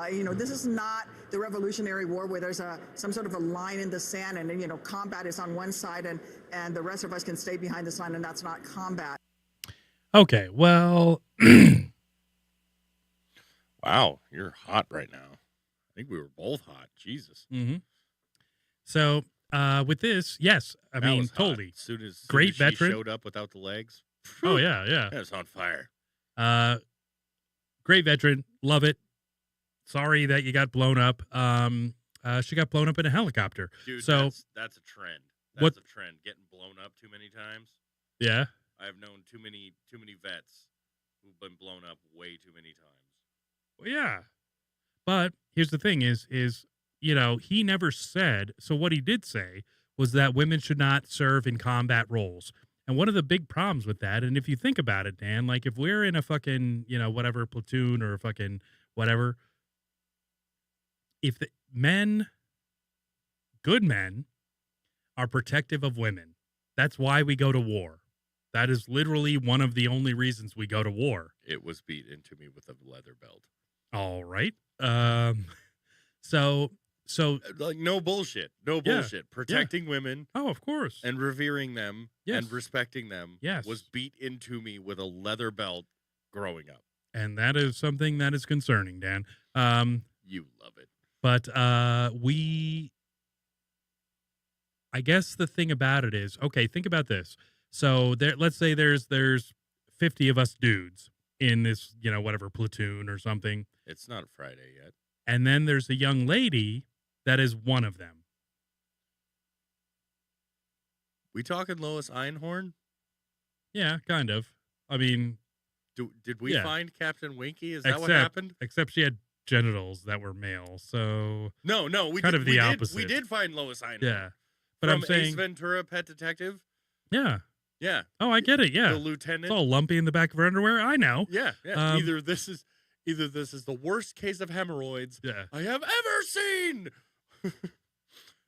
This is not the Revolutionary War where there's some sort of a line in the sand and, combat is on one side and the rest of us can stay behind this line, and that's not combat. Okay, well... Wow, you're hot right now. I think we were both hot. Jesus. Mm-hmm. So... with this, yes, I mean, totally. As soon as great veteran showed up without the legs. Oh yeah. That was on fire. Great veteran, love it. Sorry that you got blown up. She got blown up in a helicopter. Dude, so that's a trend. That's a trend. Getting blown up too many times. Yeah. I've known too many vets who've been blown up way too many times. Well, yeah. But here's the thing: is he never said. So what he did say was that women should not serve in combat roles. And one of the big problems with that, and if you think about it, Dan, like if we're in a fucking, whatever platoon or fucking whatever, if the good men are protective of women, that's why we go to war. That is literally one of the only reasons we go to war. It was beat into me with a leather belt. All right. So like no bullshit. Protecting women. Oh, of course. And revering them and respecting them was beat into me with a leather belt growing up. And that is something that is concerning, Dan. You love it. But I guess the thing about it is, okay, think about this. So let's say there's 50 50 of us dudes in this, whatever platoon or something. It's not a Friday yet. And then there's a young lady that is one of them. We talking Lois Einhorn? Yeah, kind of. I mean, did we yeah. find Captain Winky? Is that what happened? Except she had genitals that were male. So no, we kind did, of the opposite. We did find Lois Einhorn. Yeah, but from I'm saying Ace Ventura, Pet Detective. Yeah. Yeah. Oh, I get it. Yeah. The lieutenant. It's all lumpy in the back of her underwear. I know. Yeah. Either this is the worst case of hemorrhoids I have ever seen.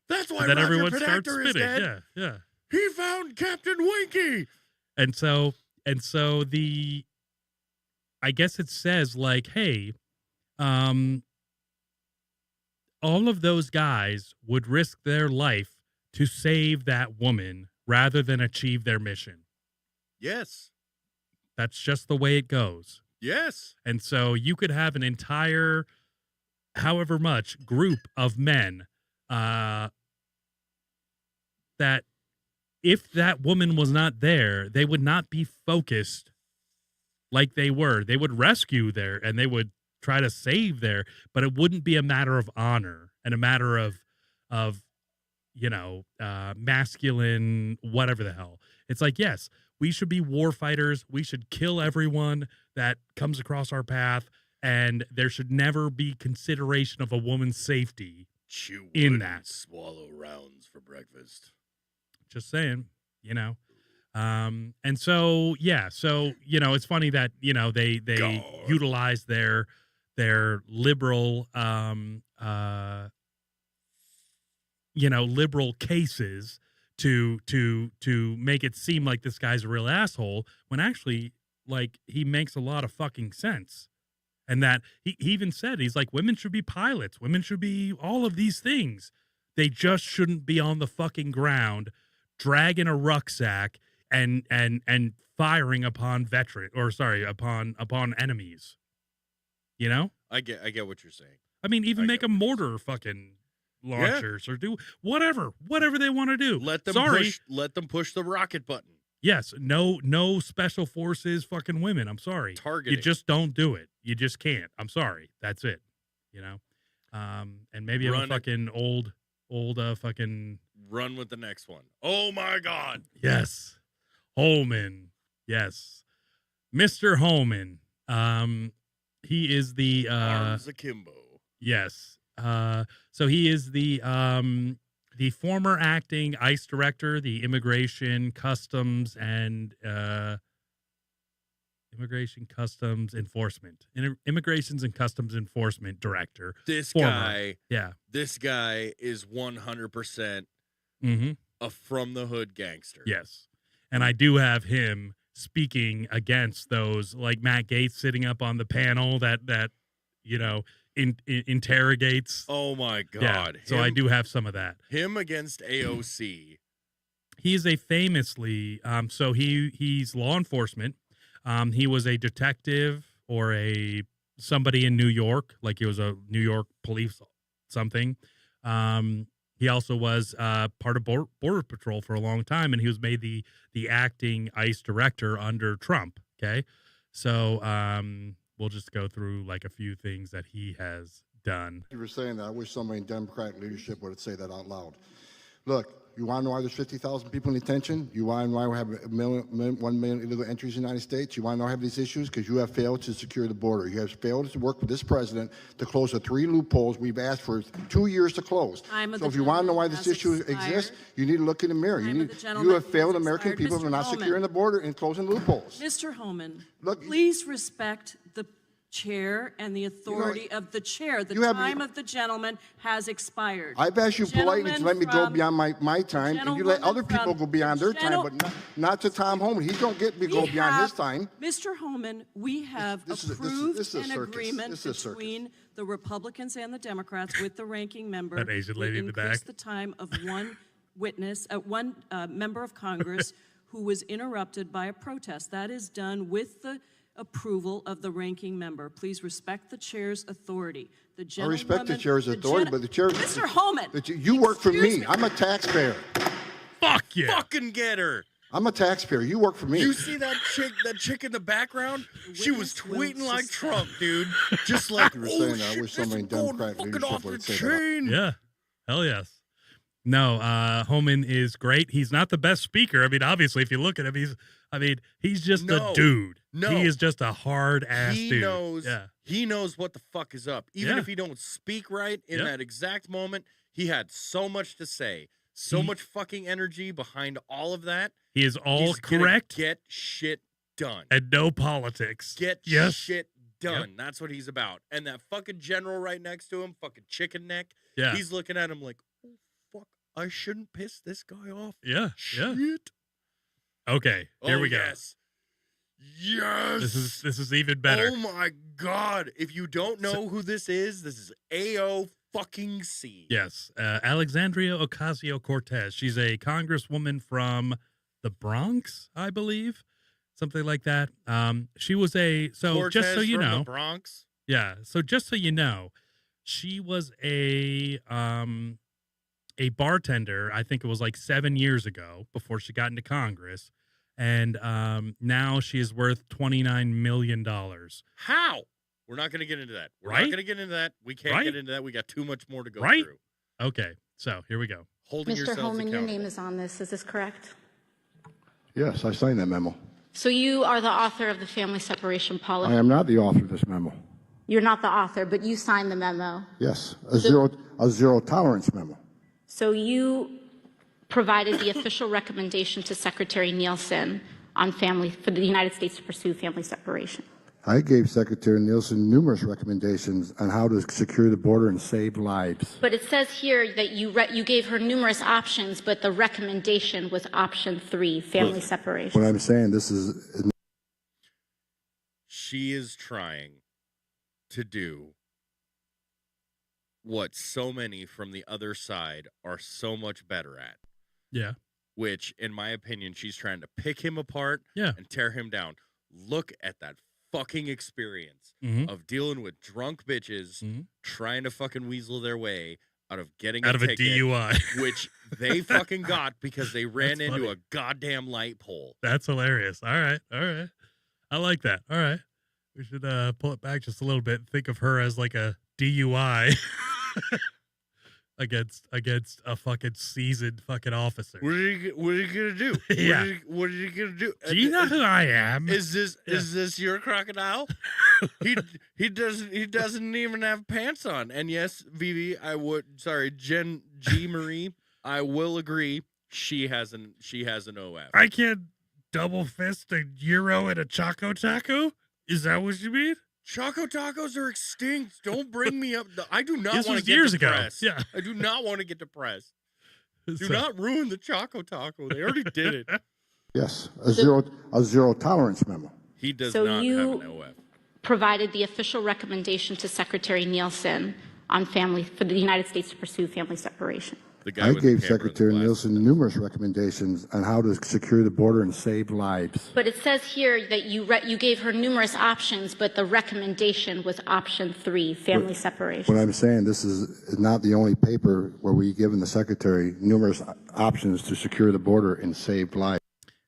That's why then Roger everyone Podacter starts is spitting. dead. Yeah. He found Captain Winky. And so I guess it says like, hey, all of those guys would risk their life to save that woman rather than achieve their mission. Yes. That's just the way it goes. Yes. And so you could have an entire, however much, group of men that if that woman was not there, they would not be focused like they were. They would rescue there and they would try to save there, but it wouldn't be a matter of honor and a matter of masculine, whatever the hell. It's like, yes, we should be war fighters. We should kill everyone that comes across our path. And there should never be consideration of a woman's safety in that. Swallow rounds for breakfast. Just saying, and so, yeah, it's funny that, they utilize their liberal, liberal cases to make it seem like this guy's a real asshole when actually, like, he makes a lot of fucking sense. And that he even said, he's like, women should be pilots. Women should be all of these things. They just shouldn't be on the fucking ground, dragging a rucksack and firing upon upon enemies. I get what you're saying. I mean, even make a mortar fucking launchers or do whatever they want to do. Let them push the rocket button. Yes, no special forces fucking women. I'm sorry. Targeting. You just don't do it. You just can't. I'm sorry. That's it. And maybe I'm a fucking old fucking run with the next one. Oh my God. Yes. Holman. Yes. Mr. Holman. He is the Arms akimbo. Yes. So he is the former acting ICE director, the Immigration Customs and Immigrations and Customs Enforcement Director. This former. This guy is 100% a from the hood gangster. Yes. And I do have him speaking against those, like Matt Gaetz sitting up on the panel that interrogates. Oh my God. Yeah, so I do have some of that. Him against AOC. He's a famously, so he's law enforcement. He was a detective or somebody in New York, like he was a New York police something. He also was part of Border Patrol for a long time, and he was made the acting ICE director under Trump. Okay, so we'll just go through like a few things that he has done. You were saying that. I wish somebody in Democratic leadership would say that out loud. Look, you want to know why there's 50,000 people in detention? You want to know why we have 1 million illegal entries in the United States? You want to know why we have these issues? Because you have failed to secure the border. You have failed to work with this president to close the 3 loopholes we've asked for 2 years to close. So if you want to know why this issue exists, you need to look in the mirror. You have failed American people for not securing the border and closing loopholes. Mr. Holman, please respect the chair and the authority of the chair. The time of the gentleman has expired. I've asked you politely to let me go beyond my time, and you let other people go beyond their time, but not to Tom Holman. He don't get to go beyond his time. Mr. Holman, we have approved an agreement between the Republicans and the Democrats with the ranking member. That Asian lady in the back. The time of one witness, one member of Congress who was interrupted by a protest. That is done with the approval of the ranking member. Please respect the chair's authority. I respect the chair's authority, but the chair... Mr. Holman! You work for me. I'm a taxpayer. Fuck yeah. Fucking get her. I'm a taxpayer. You work for me. You see that chick in the background? She was tweeting like Trump, dude. Just like, You were oh saying, shit, I wish this somebody is in going Democratic fucking leadership off the would say that. chain. Yeah. Hell yes. No, Homan is great. He's not the best speaker. I mean, obviously, if you look at him, he's just a dude. No. He is just a hard ass dude. He knows what the fuck is up. Even Yeah. if he don't speak right in Yep. that exact moment, he had so much to say. So much fucking energy behind all of that. He is all He's gonna correct get shit done. and no politics. Get Yes. shit done. Yep. That's what he's about. And that fucking general right next to him, fucking chicken neck, Yeah. he's looking at him like, oh, fuck, I shouldn't piss this guy off. Yeah. Shit. Yeah. Okay. Here Oh, we go. Yes. Yes. This is even better. Oh my God. If you don't know who this is AO fucking C. Yes. Alexandria Ocasio-Cortez. She's a congresswoman from the Bronx, I believe. Something like that. She was just so Cortez you from know. the Bronx. Yeah. So just so you know, she was a bartender, I think it was like 7 years ago before she got into Congress. And now she is worth $29 million. How? We're not going to get into that. We're not Right? going to get into that. We can't Right? get into that. We got too much more to go Right? through. Okay. So here we go. Holding Mr. yourselves Holman, your accountable. name is on this. Is this correct? Yes, I signed that memo. So you are the author of the family separation policy. I am not the author of this memo. You're not the author, but you signed the memo. Yes, a zero tolerance memo. So you provided the official recommendation to Secretary Nielsen on for the United States to pursue family separation. I gave Secretary Nielsen numerous recommendations on how to secure the border and save lives. But it says here that you gave her numerous options, but the recommendation was option 3, family separation. What I'm saying, this is... She is trying to do what so many from the other side are so much better at. Yeah. Which, in my opinion, she's trying to pick him apart Yeah. and tear him down. Look at that fucking experience Mhm. of dealing with drunk bitches Mhm. trying to fucking weasel their way out of getting Out a of a ticket, DUI. which they fucking got because they ran That's into funny. a goddamn light pole. That's hilarious. All right. All right. I like that. All right. We should pull it back just a little bit. Think of her as like a DUI against a fucking seasoned fucking officer. What are you gonna do? Yeah. What are you gonna do? Do you know who I am? Is this your crocodile? he doesn't even have pants on. And yes, Vivi, Jen G Marie, I will agree. She has an OF. I can't double fist a Euro and a Choco Taco? Is that what you mean? Choco tacos are extinct. Don't bring me up. I do not This want was to get years depressed. ago. Yeah. I do not want to get depressed. Do So- not ruin the Choco Taco. They already did it. Yes, a zero tolerance memo. He does So not you- have an OF. Provided the official recommendation to Secretary Nielsen on for the United States to pursue family separation. The guy I with the gave camera and the Secretary glasses. Nielsen numerous recommendations on how to secure the border and save lives. But it says here that you gave her numerous options, but the recommendation was option 3, family separation. What I'm saying, this is not the only paper where we've given the Secretary numerous options to secure the border and save lives.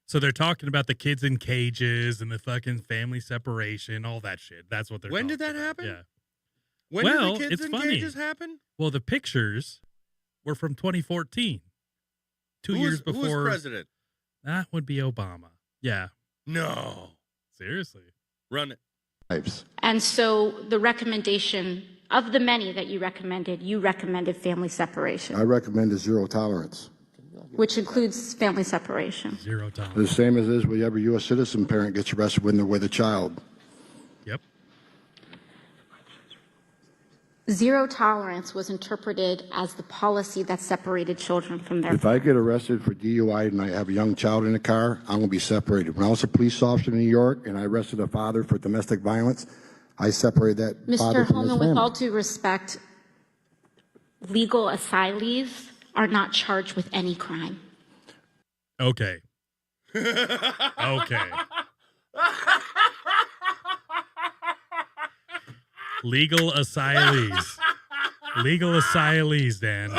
So they're talking about the kids in cages and the fucking family separation, all that shit. That's what they're When did talking that about. happen? Yeah. When Well, did the kids it's in funny. cages happen? Well, the pictures were from 2014. 2 years Who was before. president? That would be Obama. Yeah. No. Seriously. Run it. Lives. And so the recommendation, of the many that you recommended family separation, I recommend a zero tolerance. which includes family separation. Zero tolerance. The same as is with every U.S. citizen parent gets arrested when they're with a child. Yep. Zero tolerance was interpreted as the policy that separated children from their If I get arrested for DUI and I have a young child in the car, I'm going to be separated. When I was a police officer in New York and I arrested a father for domestic violence, I separated that father Mr. from his Holman, family. with all due respect, legal asylees are not charged with any crime. Okay. Okay. Legal asylees. Legal asylees, Dan.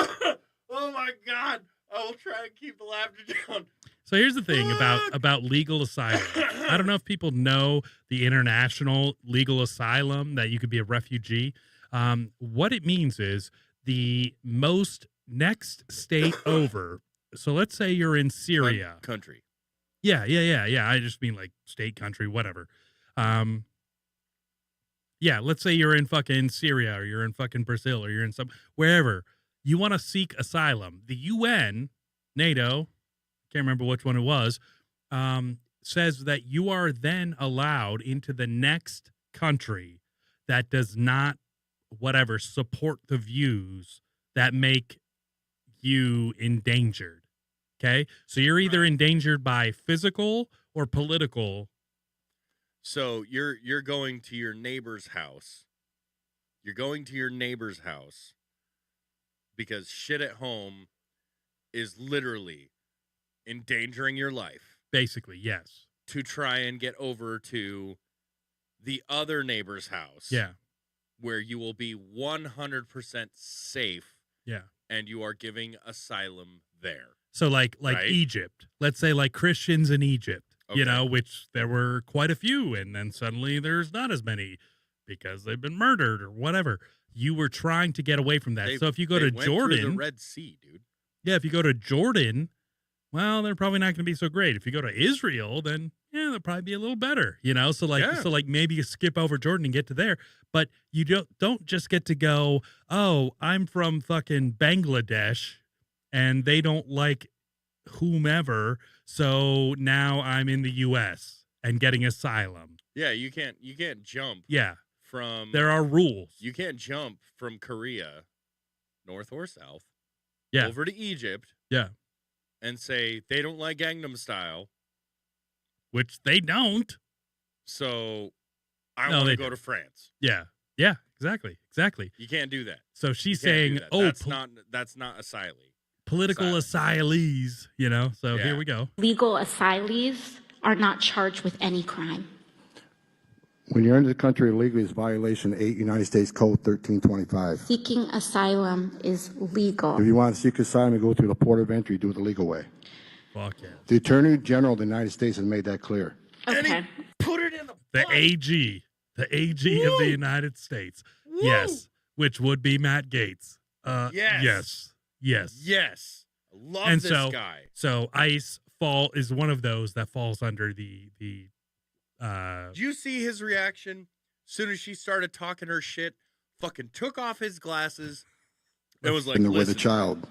Oh my God. I will try to keep the laughter down. So here's the thing about legal asylum. I don't know if people know the international legal asylum, that you could be a refugee. What it means is the next state over. So let's say you're in Syria. Country. Yeah. I just mean like state, country, whatever. Yeah, let's say you're in fucking Syria or you're in fucking Brazil or you're in wherever. You want to seek asylum. The UN, NATO, can't remember which one it was, says that you are then allowed into the next country that does not, support the views that make you endangered. Okay? So you're either endangered by physical or political. So you're going to your neighbor's house. You're going to your neighbor's house because shit at home is literally endangering your life. Basically, yes. To try and get over to the other neighbor's house. Yeah. Where you will be 100% safe. Yeah. And you are giving asylum there. So like right? Egypt. Let's say like Christians in Egypt. Okay. You know, which there were quite a few, and then suddenly there's not as many because they've been murdered or whatever. You were trying to get away from that. So if you go to Jordan, through the Red Sea, dude. Yeah, if you go to Jordan, well, they're probably not going to be so great. If you go to Israel, then yeah, they'll probably be a little better. You know, so like maybe you skip over Jordan and get to there, but you don't just get to go. Oh, I'm from fucking Bangladesh, and they don't like whomever, so now I'm in the U.S. and getting asylum. Yeah, you can't jump. Yeah, from there are rules. You can't jump from Korea, north or south, over to Egypt. Yeah, and say they don't like Gangnam Style, which they don't. So I want to go to France. Yeah, exactly. You can't do that. So she's saying, "Oh, that's not asylee." Political asylees, you know, so here we go. Legal asylees are not charged with any crime. When you're into the country illegally, it's violation 8 United States Code 1325. Seeking asylum is legal. If you want to seek asylum and go through the port of entry, do it the legal way. Fuck yeah. The Attorney General of the United States has made that clear. Okay. Put it in the AG of the United States. Woo! Yes, which would be Matt Gaetz. Yes. I love this guy. So ICE is one of those that falls under the Did you see his reaction? As soon as she started talking her shit, fucking took off his glasses. It was like, with a child.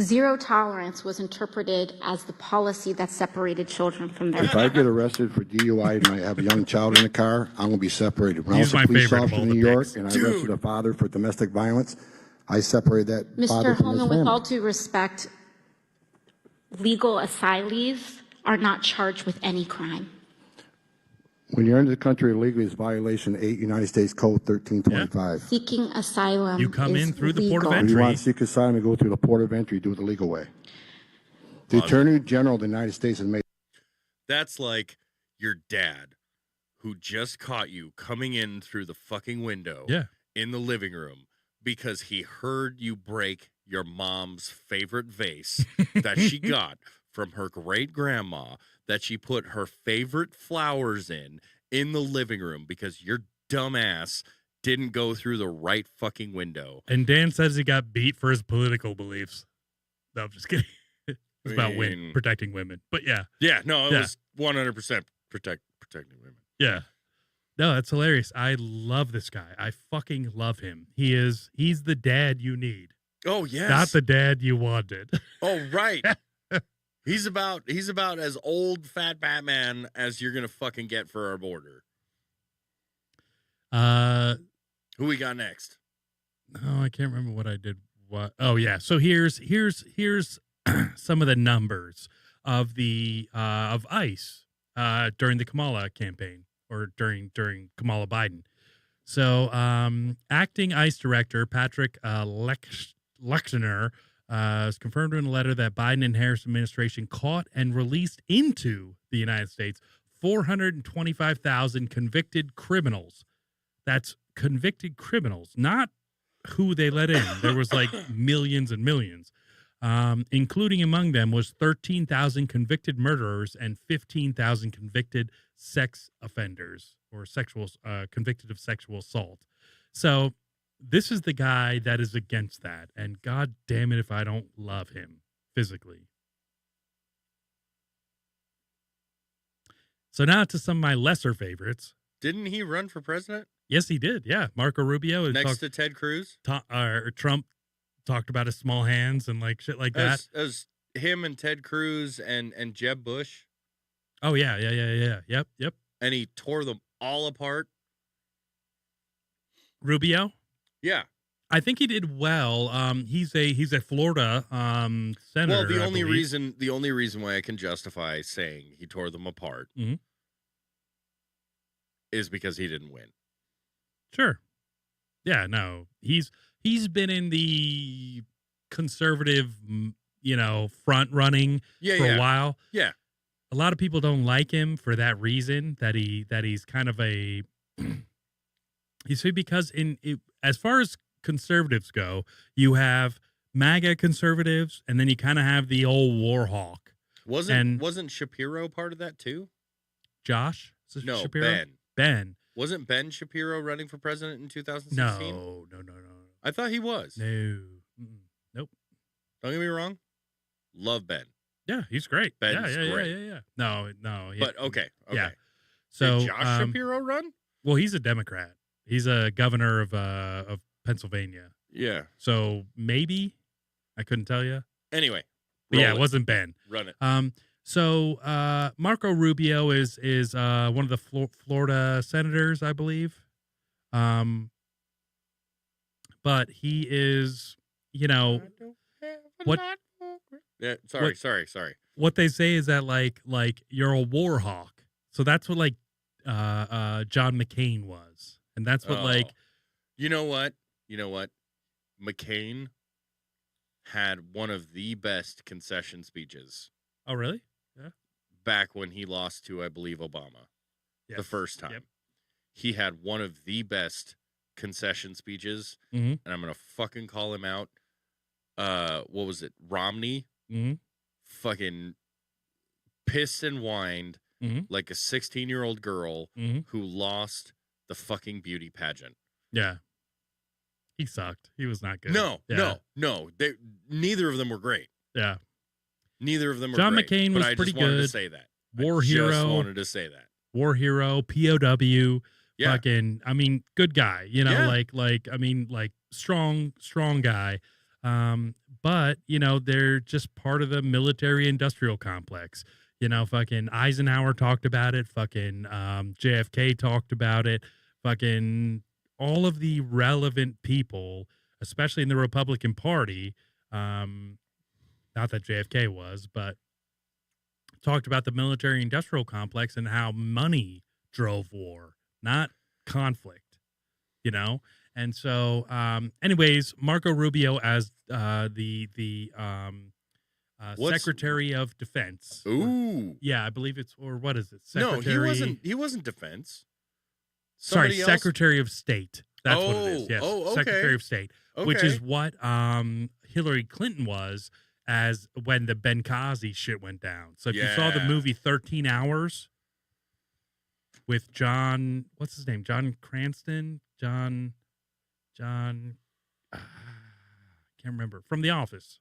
Zero tolerance was interpreted as the policy that separated children from their If I get arrested for DUI and I have a young child in the car, I'm going to be separated. When I was a police officer in New York and I arrested a father for domestic violence, I separated that father Mr. from his Holman, family. with all due respect, legal asylees are not charged with any crime. When you're into the country illegally, it's violation 8 United States Code 1325. Seeking asylum You come is in through legal. the port of If entry. you want to seek asylum and go through the port of entry, do it the legal way. The Attorney General of the United States has made. That's like your dad who just caught you coming in through the fucking window in the living room because he heard you break your mom's favorite vase that she got from her great grandma that she put her favorite flowers in the living room because your dumbass didn't go through the right fucking window. And Dan says he got beat for his political beliefs. No, I'm just kidding. It's about protecting women. But yeah. Yeah, no, it was 100% protecting women. Yeah. No, that's hilarious. I love this guy. I fucking love him. He's the dad you need. Oh, yes. Not the dad you wanted. Oh, right. He's about as old fat Batman as you're gonna fucking get for our border. Who we got next? Oh, I can't remember what I did. What? Oh yeah. So here's some of the numbers of the of ICE during the Kamala campaign or during Kamala Biden. So acting ICE director Patrick Lexner has confirmed in a letter that Biden and Harris administration caught and released into the United States 425,000 convicted criminals. That's convicted criminals, not who they let in. There was like millions and millions. including among them was 13,000 convicted murderers and 15,000 convicted sex offenders or convicted of sexual assault. So this is the guy that is against that. And God damn it if I don't love him physically. So now to some of my lesser favorites. Didn't he run for president? Yes, he did. Yeah. Marco Rubio. Next to Ted Cruz? Trump talked about his small hands and like shit like that. As him and Ted Cruz and Jeb Bush. Oh, yeah. Yep. And he tore them all apart. Rubio? Yeah. I think he did well. He's a Florida senator. Well, the only reason why I can justify saying he tore them apart is because he didn't win. Sure. Yeah, no. He's been in the conservative, front running for a while. Yeah. A lot of people don't like him for that reason, that he's kind of a you see, because as far as conservatives go, you have MAGA conservatives, and then you kind of have the old war hawk. Wasn't Shapiro part of that too? Josh? No, Shapiro? Ben. Wasn't Ben Shapiro running for president in 2016? No. I thought he was. No. Mm-mm. Nope. Don't get me wrong. Love Ben. Yeah, he's great. Ben's great. Yeah. No. But okay. Yeah. So did Josh Shapiro run? Well, he's a Democrat. He's a governor of Pennsylvania. Yeah. So maybe I couldn't tell you. Anyway. It wasn't Ben. Run it. So Marco Rubio is one of the Florida senators, I believe. But he is, what? Yeah. Sorry. What they say is that like you're a war hawk. So that's what John McCain was, and that's what You know what? McCain had one of the best concession speeches. Oh, really? Yeah. Back when he lost to, I believe, Obama. Yes. The first time. Yep. He had one of the best concession speeches, Mm-hmm. and I'm going to fucking call him out. What was it? Romney? Mm-hmm. Fucking pissed and whined like a 16-year-old girl who lost the fucking beauty pageant. Yeah. He sucked. He was not good. No. Neither of them were great. Yeah. Neither of them were John great. McCain was but I pretty just wanted good. to say that. War I hero. Just wanted to say that. War hero, POW. Yeah. Fucking, good guy. Strong guy. But they're just part of the military industrial complex. Fucking Eisenhower talked about it. Fucking JFK talked about it. Fucking all of the relevant people, especially in the Republican Party, not that JFK was, but talked about the military industrial complex and how money drove war, not conflict, And so, anyways, Marco Rubio as the Secretary of Defense. Ooh. Yeah, I believe what is it? Secretary... No, he wasn't defense. Sorry, Secretary of State. That's what it is. Yes. Oh, okay. Secretary of State, which is what Hillary Clinton was as when the Benghazi shit went down. So if you saw the movie 13 Hours with John, what's his name? John Cranston? John, I can't remember. From The Office.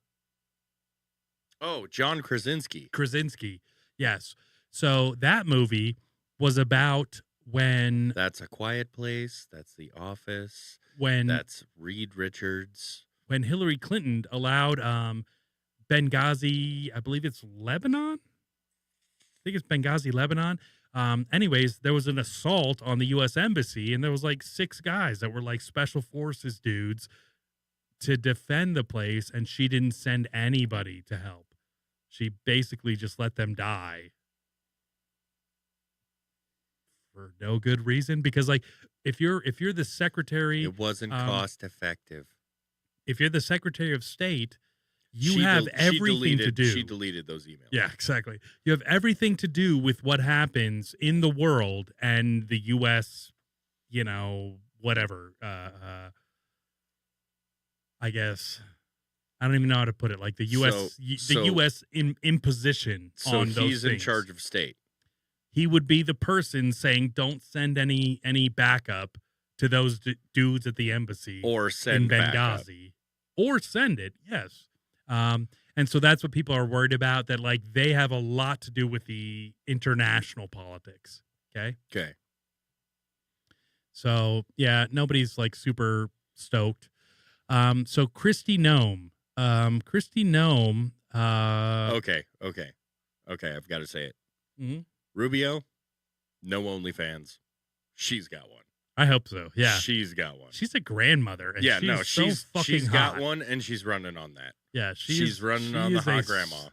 Oh, John Krasinski. Yes. So that movie was about when... That's A Quiet Place. That's The Office. That's Reed Richards. When Hillary Clinton allowed Benghazi, I believe it's Lebanon? I think it's Benghazi, Lebanon. Anyways, there was an assault on the U.S. Embassy, and there was 6 guys that were special forces dudes to defend the place, and she didn't send anybody to help. She basically just let them die for no good reason. Because if you're the secretary, it wasn't cost effective. If you're the Secretary of State, you have everything to do. She deleted those emails. Yeah, exactly. You have everything to do with what happens in the world and the U.S., whatever. I guess. I don't even know how to put it. Like the U.S. the U.S. imposition on those things. So he's in charge of state. He would be the person saying, "Don't send any backup to those dudes at the embassy or send in Benghazi, or send it." Yes, and so that's what people are worried about. That like they have a lot to do with the international politics. Okay. Okay. So yeah, nobody's like super stoked. So Kristi Noem. Okay. I've got to say it. Mm-hmm. Rubio, no OnlyFans. She's got one. I hope so. Yeah, she's got one. She's a grandmother. And she's hot. got one, and she's running on that. Yeah, she's running on the hot grandma.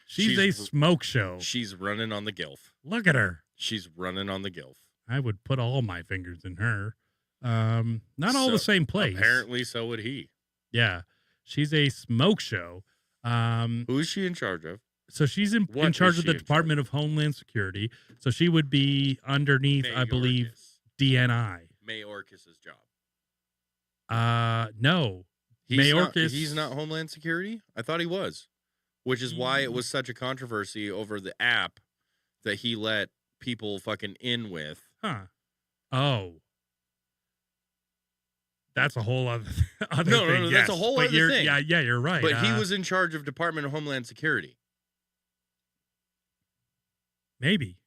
She's a smoke show. She's running on the gilf. Look at her. She's running on the gilf. I would put all my fingers in her. Not all the same place. Apparently, so would he. Yeah, she's a smoke show. Who is she in charge of? So she's in charge of the Department of Homeland Security. So she would be underneath, I believe, DNI. Mayorkas's job. No. He's not Homeland Security? I thought he was. Which is why it was such a controversy over the app that he let people fucking in with. Huh. Oh. That's a whole other thing. No, that's a whole other thing. Yeah, you're right. But he was in charge of Department of Homeland Security. Maybe.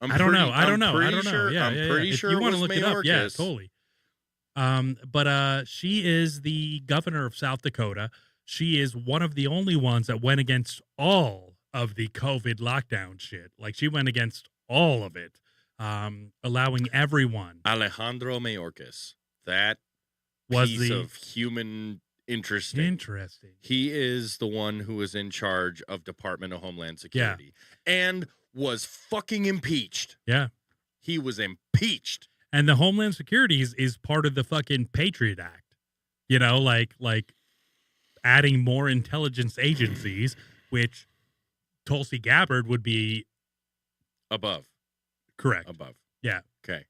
I don't know. I'm pretty sure if you want to look it up, yeah, totally. But she is the governor of South Dakota. She is one of the only ones that went against all of the COVID lockdown shit. Like she went against all of it, allowing everyone. Alejandro Mayorkas. That was piece of human interesting. He is the one who is in charge of Department of Homeland Security. Yeah. And was fucking impeached. Yeah. He was impeached. And the Homeland Security is part of the fucking Patriot Act. You know, like adding more intelligence agencies, which Tulsi Gabbard would be above. Correct. Above. Yeah. Okay.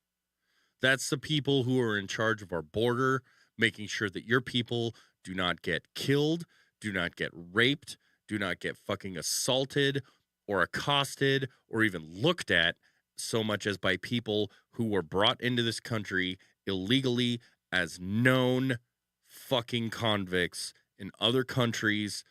That's the people who are in charge of our border, making sure that your people do not get killed, do not get raped, do not get fucking assaulted or accosted or even looked at so much as by people who were brought into this country illegally as known fucking convicts in other countries.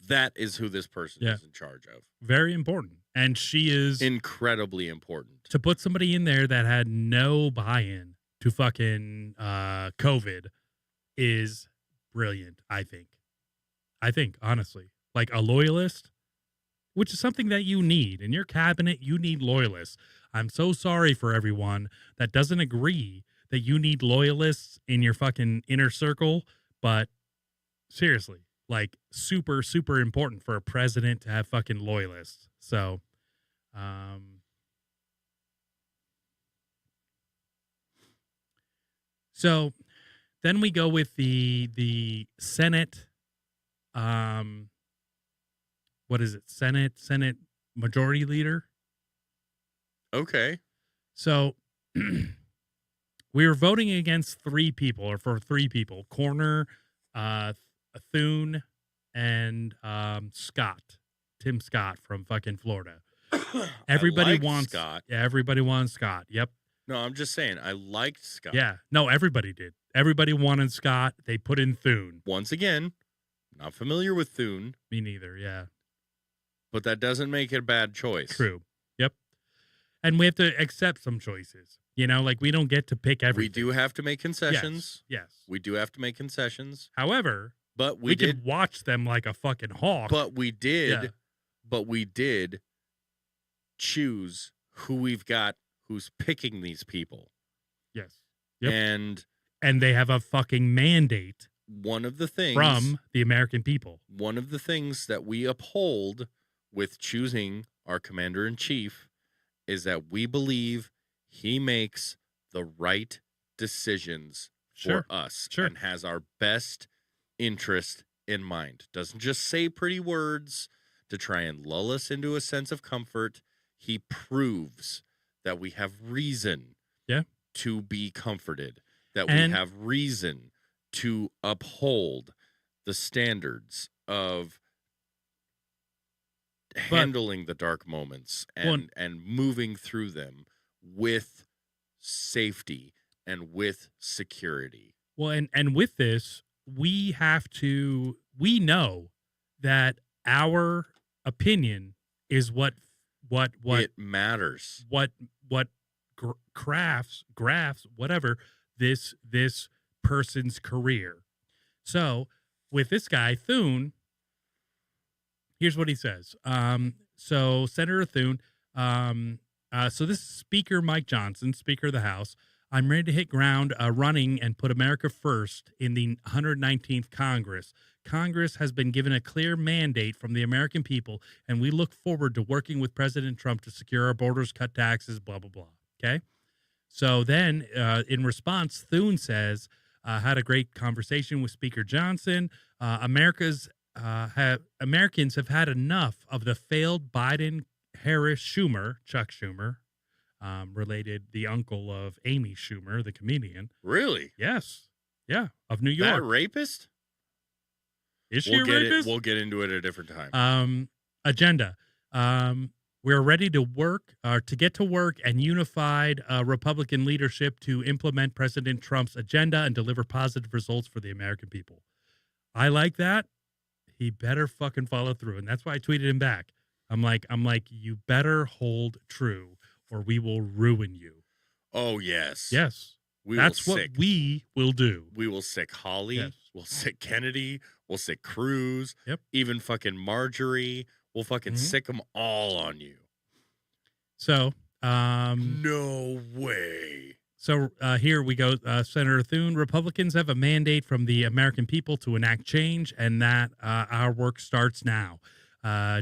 That is who this person is in charge of. Very important. And she is incredibly important. To put somebody in there that had no buy-in to fucking COVID is brilliant, I think, honestly. Like a loyalist, which is something that you need. In your cabinet, you need loyalists. I'm so sorry for everyone that doesn't agree that you need loyalists in your fucking inner circle, but seriously, like super, super important for a president to have fucking loyalists. So, so then we go with the Senate, what is it? Senate Majority Leader. Okay. So we were voting against for three people, Corner, Thune, and Tim Scott from fucking Florida. Everybody wants Scott. Yeah, everybody wants Scott. Yep. No, I'm just saying, I liked Scott. Yeah. No, everybody did. Everybody wanted Scott. They put in Thune. Once again, not familiar with Thune. Me neither, yeah. But that doesn't make it a bad choice. True. Yep. And we have to accept some choices. You know, like we don't get to pick everything. We do have to make concessions. Yes. We do have to make concessions. However, but we could watch them like a fucking hawk. But we did. But we did choose who we've got who's picking these people. Yes. Yep. And they have a fucking mandate. One of the things from the American people. One of the things that we uphold with choosing our commander-in-chief is that we believe he makes the right decisions for us and has our best interest in mind. Doesn't just say pretty words to try and lull us into a sense of comfort. He proves that we have reason to be comforted, that we have reason to uphold the standards of handling the dark moments and moving through them with safety and with security. Well, and with this, we know that our opinion is what it matters. What graphs whatever this person's career. So with this guy Thune, here's what he says. So Senator Thune, so this is Speaker Mike Johnson, Speaker of the House. I'm ready to hit ground running and put America first in the 119th Congress. Congress has been given a clear mandate from the American people, and we look forward to working with President Trump to secure our borders, cut taxes, blah, blah, blah. Okay? So then, in response, Thune says, had a great conversation with Speaker Johnson. Americans have had enough of the failed Biden, Harris, Schumer, Chuck Schumer, related the uncle of Amy Schumer, the comedian. Really? Yes. Yeah. Of New York. That rapist? Is she a rapist? We'll get into it at a different time. Agenda. We're ready to work, to get to work and unified Republican leadership to implement President Trump's agenda and deliver positive results for the American people. I like that. He better fucking follow through. And that's why I tweeted him back. I'm like, you better hold true or we will ruin you. Oh, yes. Yes. That's what we will do. We will sick Holly. Yes. We'll sick Kennedy. We'll sick Cruz. Yep. Even fucking Marjorie. We'll fucking sick them all on you. So, no way. So here we go. Senator Thune, Republicans have a mandate from the American people to enact change, and that our work starts now.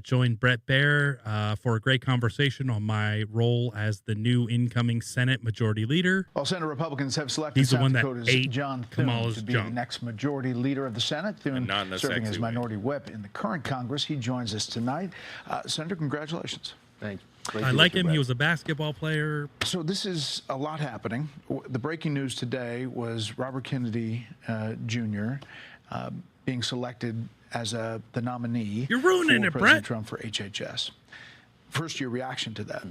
Join Brett Baer for a great conversation on my role as the new incoming Senate Majority Leader. Well, Senate Republicans have selected He's the South one that Dakota's ate John Thune Kamala's to be junk. the next Majority Leader of the Senate. Thune serving as Minority Whip in the current Congress. He joins us tonight. Senator, congratulations. Thanks. I like him. He was a basketball player. So this is a lot happening. The breaking news today was Robert Kennedy Jr. Being selected as the nominee. You're ruining for it, President Brett. Trump for HHS. First, your reaction to that?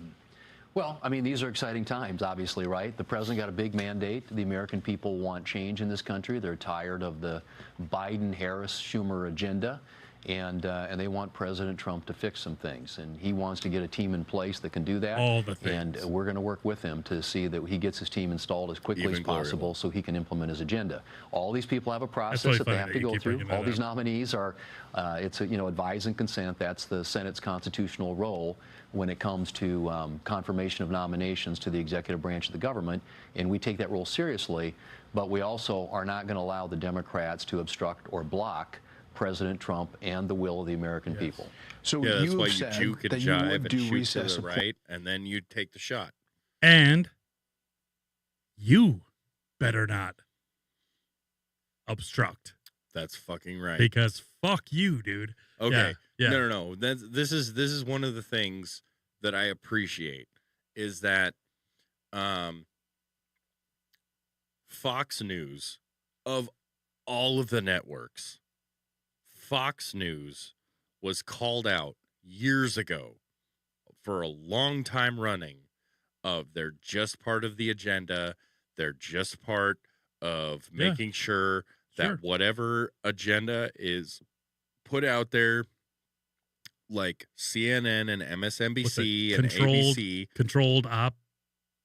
Well, I mean, these are exciting times, obviously, right? The president got a big mandate. The American people want change in this country. They're tired of the Biden, Harris, Schumer agenda. And they want President Trump to fix some things. And he wants to get a team in place that can do that. All the things. And we're going to work with him to see that he gets his team installed as quickly as possible so he can implement his agenda. All these people have a process that they have to go through. All these nominees are, it's, advise and consent. That's the Senate's constitutional role when it comes to confirmation of nominations to the executive branch of the government. And we take that role seriously. But we also are not going to allow the Democrats to obstruct or block President Trump and the will of the American people. So that's you why you said juke and that you jive would and do shoot recess to the right, and then you take the shot. And you better not obstruct. That's fucking right. Because fuck you, dude. Okay. Yeah. No. This is one of the things that I appreciate is that Fox News, of all of the networks, Fox News was called out years ago for a long time running of they're just part of the agenda. They're just part of making sure that whatever agenda is put out there, like CNN and MSNBC and ABC. Controlled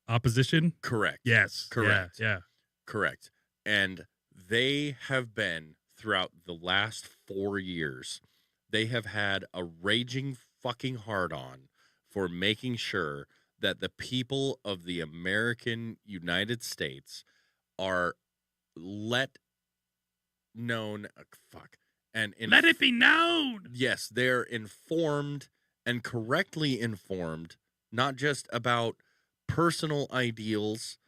opposition? Correct. Yes. Correct. Yeah. Correct. And they have been, throughout the last 4 years, they have had a raging fucking hard-on for making sure that the people of the American United States are let it be known. Yes, they're informed and correctly informed, not just about personal ideals,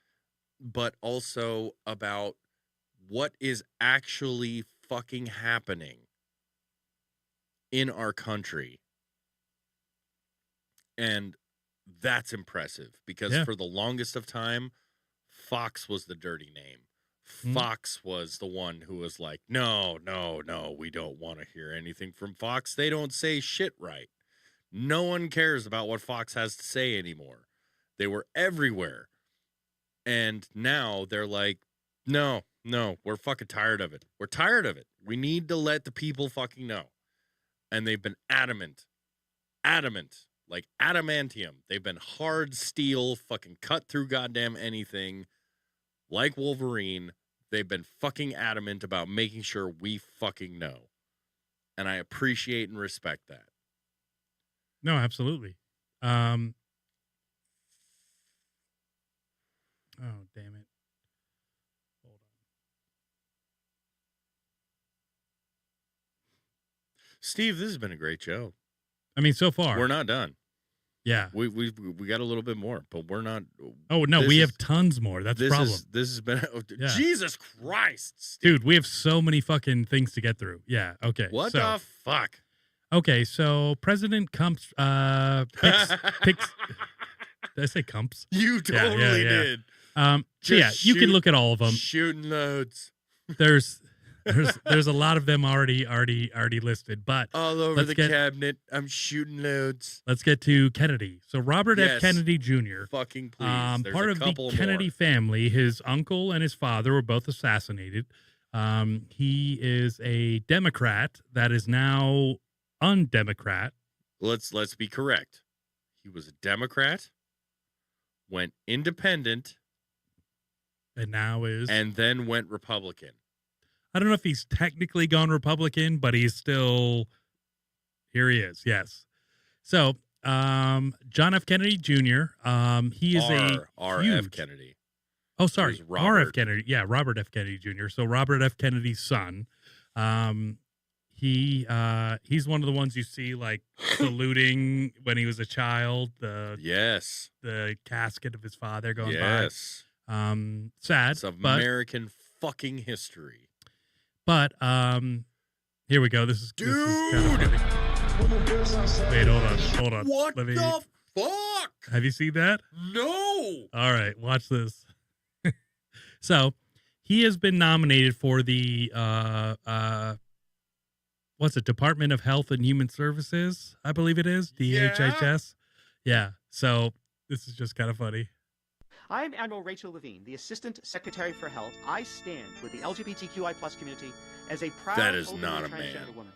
but also about what is actually fucking happening in our country. And that's impressive because for the longest of time, Fox was the dirty name. Fox was the one who was like, no, we don't want to hear anything from Fox. They don't say shit right. No one cares about what Fox has to say anymore. They were everywhere. And now they're like, no, we're fucking tired of it. We're tired of it. We need to let the people fucking know. And they've been adamant, like adamantium. They've been hard steel, fucking cut through goddamn anything. Like Wolverine, they've been fucking adamant about making sure we fucking know. And I appreciate and respect that. No, absolutely. Oh, damn it. Hold on. Steve, this has been a great show. I mean, so far. We're not done. Yeah. We got a little bit more, but we're not. Oh, no, we have tons more. That's the problem. This has been. Yeah. Jesus Christ, Steve. Dude, we have so many fucking things to get through. Yeah, okay. What the fuck? Okay, so President Kumps picks did I say Kumps? You totally did. So yeah, you can look at all of them. Shooting loads. There's a lot of them already listed, but all over the cabinet. I'm shooting loads. Let's get to Kennedy. So Robert F. Kennedy Jr. Fucking please. There's part of the Kennedy family. His uncle and his father were both assassinated. He is a Democrat that is now undemocrat. Let's be correct. He was a Democrat, went independent, and now is, and then went Republican. I don't know if he's technically gone Republican, but he's still, here he is. Yes. So, John F. Kennedy Jr. He is R.F. Kennedy. Oh, sorry. R.F. Kennedy. Yeah. Robert F. Kennedy Jr. So Robert F. Kennedy's son. He's one of the ones you see like saluting when he was a child. The casket of his father going by. Sad. It's American fucking history. But here we go. This is kind of funny. Wait, hold on. What the fuck? Have you seen that? No. All right, watch this. So he has been nominated for the Department of Health and Human Services, I believe it is, DHHS. Yeah. So this is just kind of funny. I'm Admiral Rachel Levine, the Assistant Secretary for Health. I stand with the LGBTQI+ community as a proud that is not a man. Woman.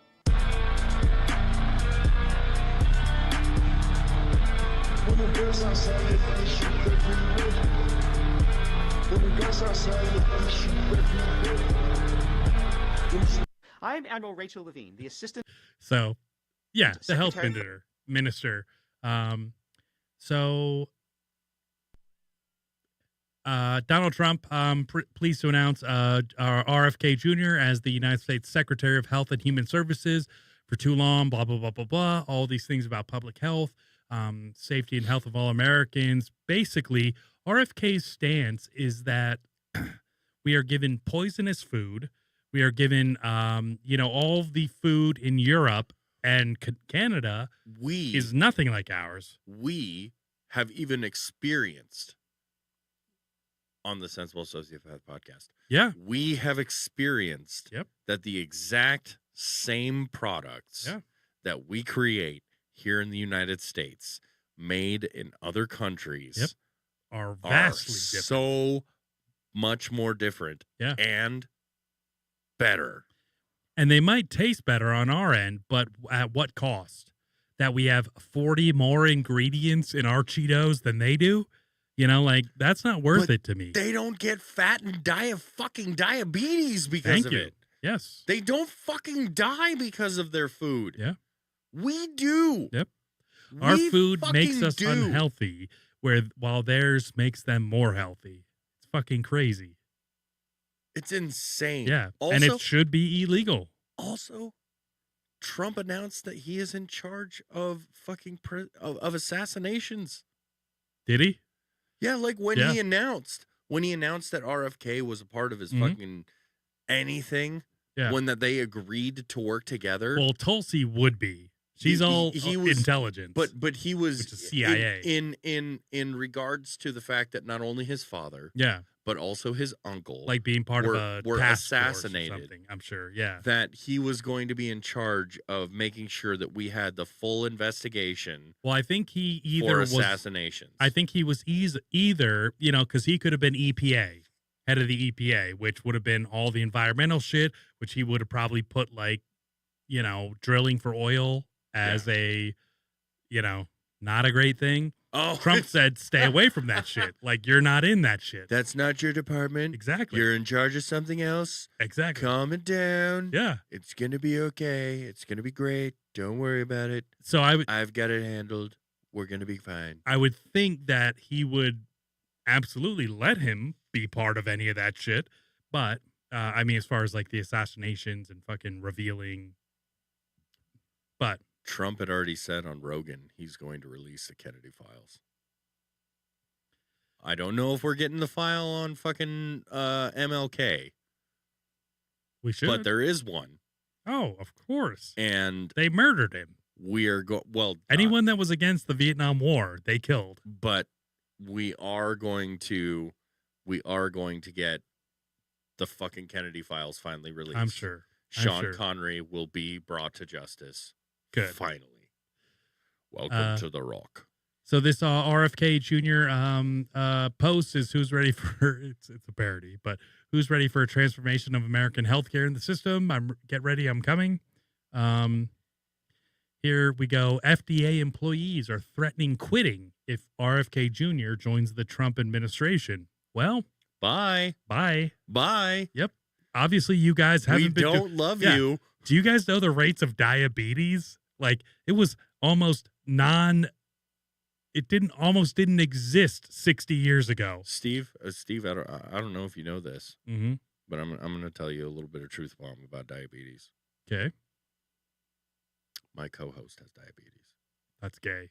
I'm Admiral Rachel Levine, the Assistant. So, yeah, the health Secretary minister. Donald Trump pleased to announce RFK Jr. as the United States Secretary of Health and Human Services. For too long, blah, blah, blah, blah, blah. All these things about public health, safety and health of all Americans. Basically, RFK's stance is that we are given poisonous food. We are given, all the food in Europe and Canada is nothing like ours. We have even experienced on the Sensible Sociopath podcast. Yeah. We have experienced that the exact same products that we create here in the United States, made in other countries, are vastly different. So much more different and better. And they might taste better on our end, but at what cost? That we have 40 more ingredients in our Cheetos than they do? That's not worth it to me. They don't get fat and die of fucking diabetes because of it. Yes. They don't fucking die because of their food. Yeah. We do. Yep. Our food makes us unhealthy, while theirs makes them more healthy. It's fucking crazy. It's insane. Yeah. Also, and it should be illegal. Also, Trump announced that he is in charge of fucking of assassinations. Did he? Yeah, like when he announced that RFK was a part of his fucking anything, when that they agreed to work together. Well, Tulsi would be. She's all he was intelligence. But he was which is CIA. in regards to the fact that not only his father, yeah, but also his uncle, like being part were, of a were task force or assassinated. something, I'm sure. Yeah. That he was going to be in charge of making sure that we had the full investigation. Well, I think he either for was assassinations. I think he was either, you know, because he could have been EPA, head of the EPA, which would have been all the environmental shit, which he would have probably put like, you know, drilling for oil as a, you know, not a great thing. Oh, Trump said, stay away from that shit. Like, you're not in that shit. That's not your department. Exactly. You're in charge of something else. Exactly. Calm it down. Yeah. It's going to be okay. It's going to be great. Don't worry about it. So I've got it handled. We're going to be fine. I would think that he would absolutely let him be part of any of that shit. But, I mean, as far as like the assassinations and fucking revealing. But Trump had already said on Rogan he's going to release the Kennedy files. I don't know if we're getting the file on fucking MLK. We should. But there is one. Oh, of course. And they murdered him. We are anyone that was against the Vietnam War, they killed. But we are going to get the fucking Kennedy files finally released. I'm sure. Sean Connery will be brought to justice. Good. Finally. Welcome to The Rock. So this RFK Jr. Post is who's ready for it's a parody, but who's ready for a transformation of American healthcare in the system? Get ready, I'm coming. Here we go. FDA employees are threatening quitting if RFK Jr. joins the Trump administration. Well, bye. Yep. Obviously, you guys haven't We don't love you. Do you guys know the rates of diabetes? Like, it was almost almost didn't exist 60 years ago. Steve, I don't know if you know this, but I'm going to tell you a little bit of truth bomb about diabetes. Okay. My co-host has diabetes. That's gay.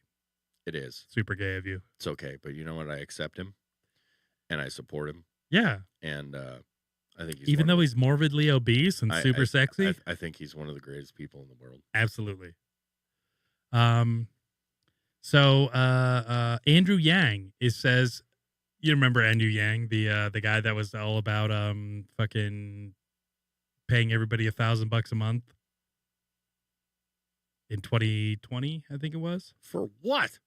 It is. Super gay of you. It's okay, but you know what? I accept him, and I support him. Yeah. And I think he's even though he's morbidly obese and super sexy. I think he's one of the greatest people in the world. Absolutely. So Andrew Yang says, you remember Andrew Yang, the guy that was all about fucking paying everybody $1,000 a month in 2020, I think it was. For what?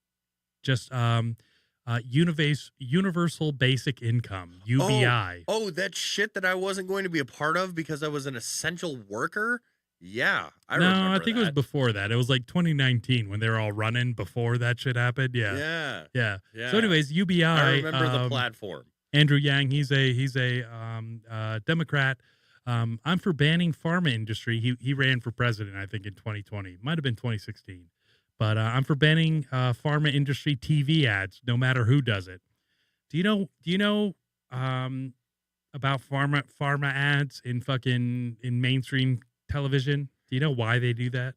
Just universal basic income, UBI. Oh, that shit that I wasn't going to be a part of because I was an essential worker. Yeah, I remember. I think it was before that. It was like 2019 when they were all running before that shit happened. Yeah. So, anyways, UBI. I remember the platform. Andrew Yang, he's a Democrat. I'm for banning pharma industry. He ran for president, I think, in 2020. Might have been 2016. But I'm for banning pharma industry TV ads, no matter who does it. Do you know about pharma ads in mainstream television? Do you know why they do that?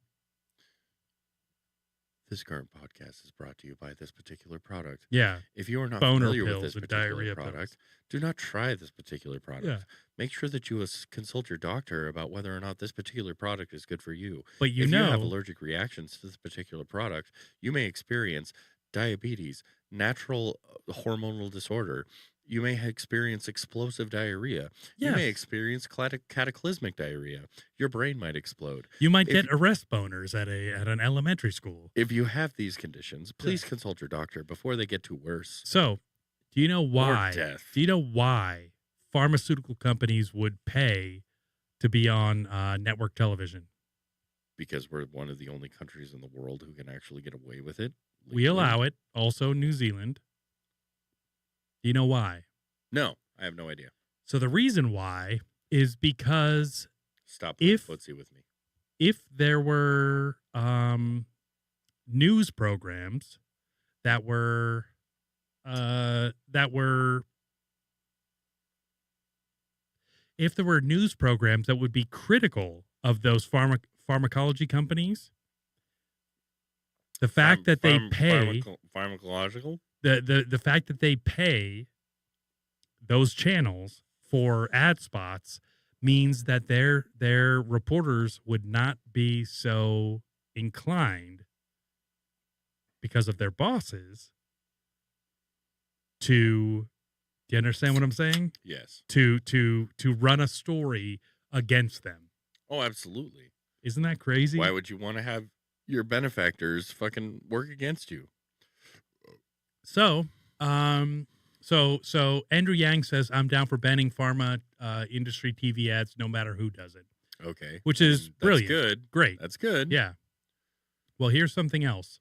This current podcast is brought to you by this particular product. Yeah. If you are not Boner familiar with pills this and particular diarrhea product, pills. do not try this particular product. Yeah. Make sure that you consult your doctor about whether or not this particular product is good for you. But if you have allergic reactions to this particular product, you may experience diabetes, natural hormonal disorder. You may experience explosive diarrhea. Yes. You may experience cataclysmic diarrhea. Your brain might explode. You might get arrest boners at an elementary school. If you have these conditions, please consult your doctor before they get too worse. So, do you know why? Or death. Do you know why pharmaceutical companies would pay to be on network television? Because we're one of the only countries in the world who can actually get away with it. Legally. We allow it. Also, New Zealand. Do you know why? No, I have no idea. So the reason why is because stop playing footsie with me. If there were news programs that were if there were news programs that would be critical of those pharmacology companies, the fact that they pay pharmacological. The fact that they pay those channels for ad spots means that their reporters would not be so inclined, because of their bosses, to, do you understand what I'm saying? Yes. To run a story against them. Oh, absolutely. Isn't that crazy? Why would you want to have your benefactors fucking work against you? So, so Andrew Yang says, I'm down for banning pharma industry TV ads, no matter who does it. Okay. Which is brilliant. That's good. Great. That's good. Yeah. Well, here's something else.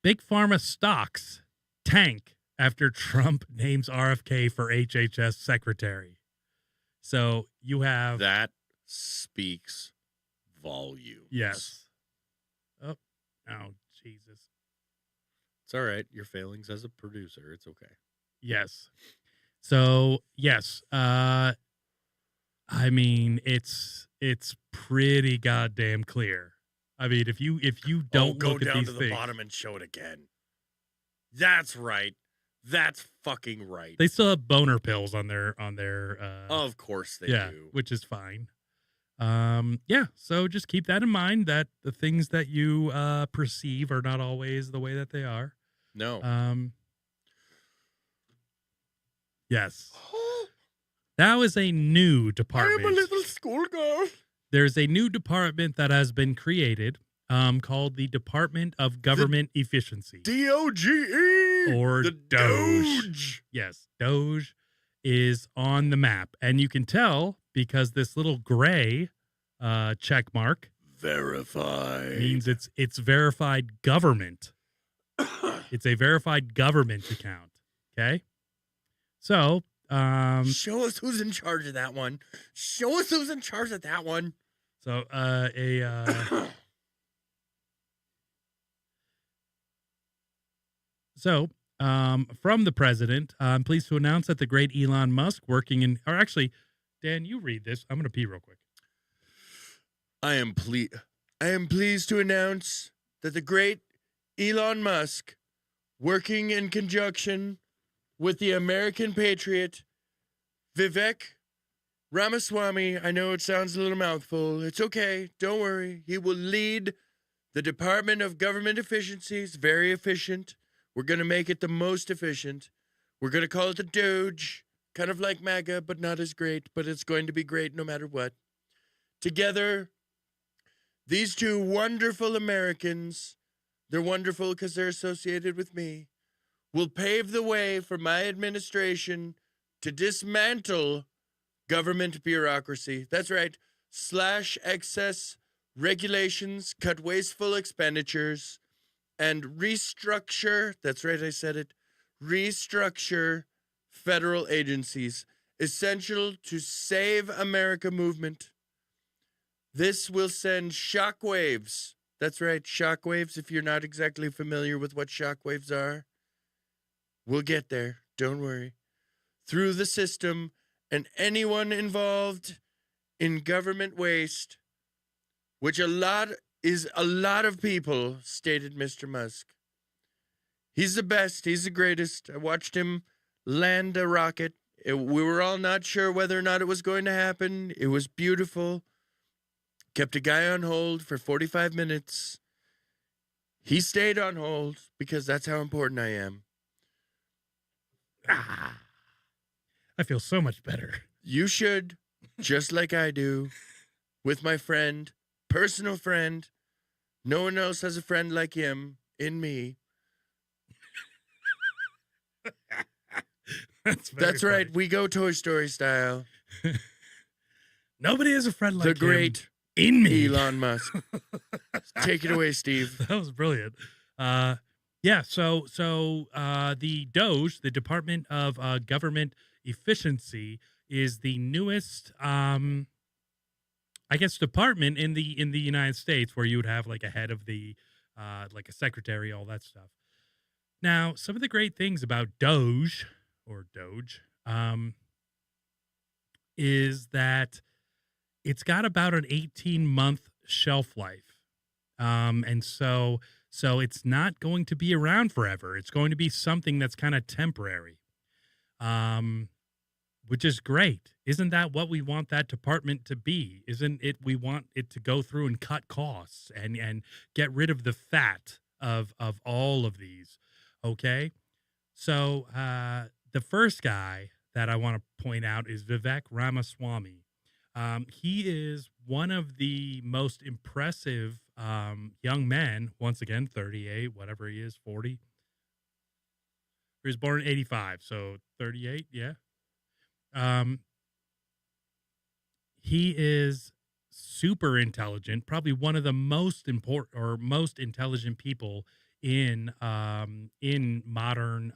Big pharma stocks tank after Trump names RFK for HHS secretary. So you have... That speaks volumes. Yes. Oh, Jesus. It's all right. Your failings as a producer. It's okay. Yes. So, yes. I mean, it's pretty goddamn clear. I mean, if you don't go look at down these to the things, bottom and show it again. That's right. That's fucking right. they still have boner pills on their Of course they yeah, do. which is fine. Yeah, so just keep that in mind, that the things that you perceive are not always the way that they are. No. Yes. That was a new department. I am a little schoolgirl. There's a new department that has been created called the Department of Government Efficiency. DOGE. Or the Doge. Yes, Doge is on the map. And you can tell because this little gray check mark verified means it's verified government. It's a verified government account. Okay. So show us who's in charge of that one. Show us who's in charge of that one. So from the president, I'm pleased to announce that the great Elon Musk working in, or actually, Dan, you read this. I'm going to pee real quick. I am pleased to announce that the great Elon Musk, working in conjunction with the American patriot, Vivek Ramaswamy, I know it sounds a little mouthful. It's okay. Don't worry. He will lead the Department of Government Efficiency. It's very efficient. We're going to make it the most efficient. We're going to call it the Doge, kind of like MAGA, but not as great, but it's going to be great no matter what. Together, these two wonderful Americans, they're wonderful because they're associated with me, will pave the way for my administration to dismantle government bureaucracy. That's right. Slash excess regulations, cut wasteful expenditures, and restructure, that's right, I said it, restructure federal agencies, essential to save America movement. This will send shockwaves. That's right, shockwaves, if you're not exactly familiar with what shockwaves are. We'll get there, don't worry. Through the system, and anyone involved in government waste, which is a lot of people, stated Mr. Musk. He's the best. He's the greatest. I watched him land a rocket. We were all not sure whether or not it was going to happen. It was beautiful. Kept a guy on hold for 45 minutes. He stayed on hold because that's how important I am. I feel so much better. You should, just like I do, with my friend, personal friend. No one else has a friend like him in me. That's right. Funny. We go Toy Story style. Nobody has a friend like the him great in me. Elon Musk. Take it away, Steve. That was brilliant. Yeah. So the Doge, the Department of Government Efficiency, is the newest, I guess, department in the United States where you would have like a head of the, like a secretary, all that stuff. Now, some of the great things about Doge is that it's got about an 18-month shelf life. And so it's not going to be around forever. It's going to be something that's kind of temporary. which is great. Isn't that what we want that department to be? Isn't it? We want it to go through and cut costs and get rid of the fat of all of these. Okay. So the first guy that I want to point out is Vivek Ramaswamy. He is one of the most impressive young men, once again, 38, whatever he is, 40. He was born in 85, so 38, yeah. He is super intelligent, probably one of the most important or most intelligent people in modern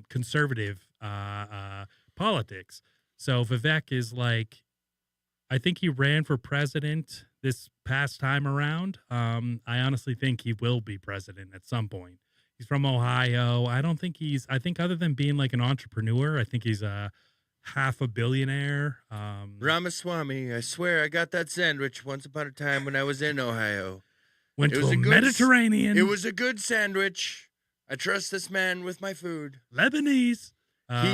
conservative politics. So Vivek is like, I think he ran for president this past time around. I honestly think he will be president at some point. He's from Ohio. I think other than being like an entrepreneur, I think he's a half a billionaire. Ramaswamy, I swear I got that sandwich once upon a time when I was in Ohio. Went to a Mediterranean. It was a good sandwich. I trust this man with my food. Lebanese.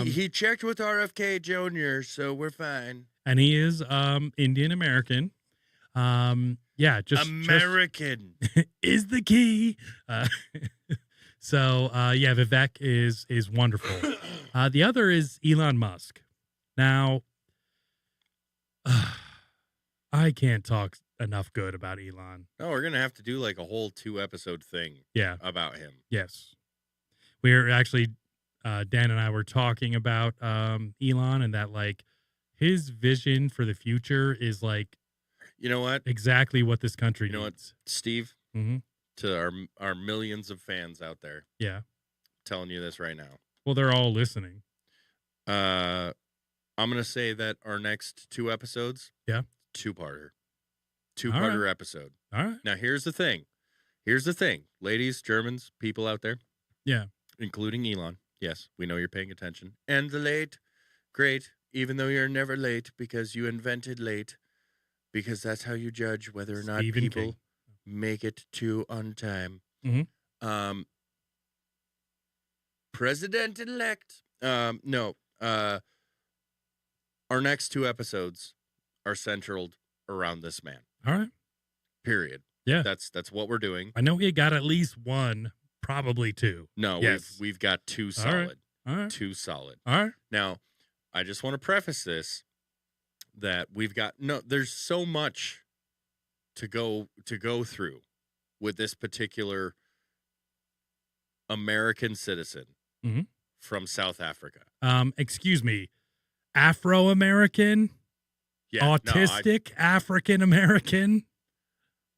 He checked with RFK Jr., so we're fine. And he is Indian American. Just American is the key. So Vivek is wonderful. The other is Elon Musk. Now, I can't talk enough good about Elon. Oh, we're gonna have to do like a whole 2-episode thing. Yeah. About him. Yes, we're actually Dan and I were talking about Elon and that like his vision for the future is like, you know what, exactly what this country needs. You know what, Steve? Mm-hmm. To our millions of fans out there. Yeah. Telling you this right now. Well, they're all listening. I'm going to say that our next 2 episodes. Yeah. Two-parter episode. All right. Now, here's the thing. Ladies, Germans, people out there. Yeah. Including Elon. Yes, we know you're paying attention. And the late, great, even though you're never late because you invented late, because that's how you judge whether or not Stephen people King. Make it to on time. Mm-hmm. President-elect. Our next 2 episodes are centered around this man. All right. Period. Yeah. That's what we're doing. I know we got at least 1, probably 2. No, yes. we've got 2 solid. All right. 2 solid. All right. Now, I just want to preface this that there's so much to go through with this particular American citizen from South Africa. Excuse me, Afro-American, autistic African-American.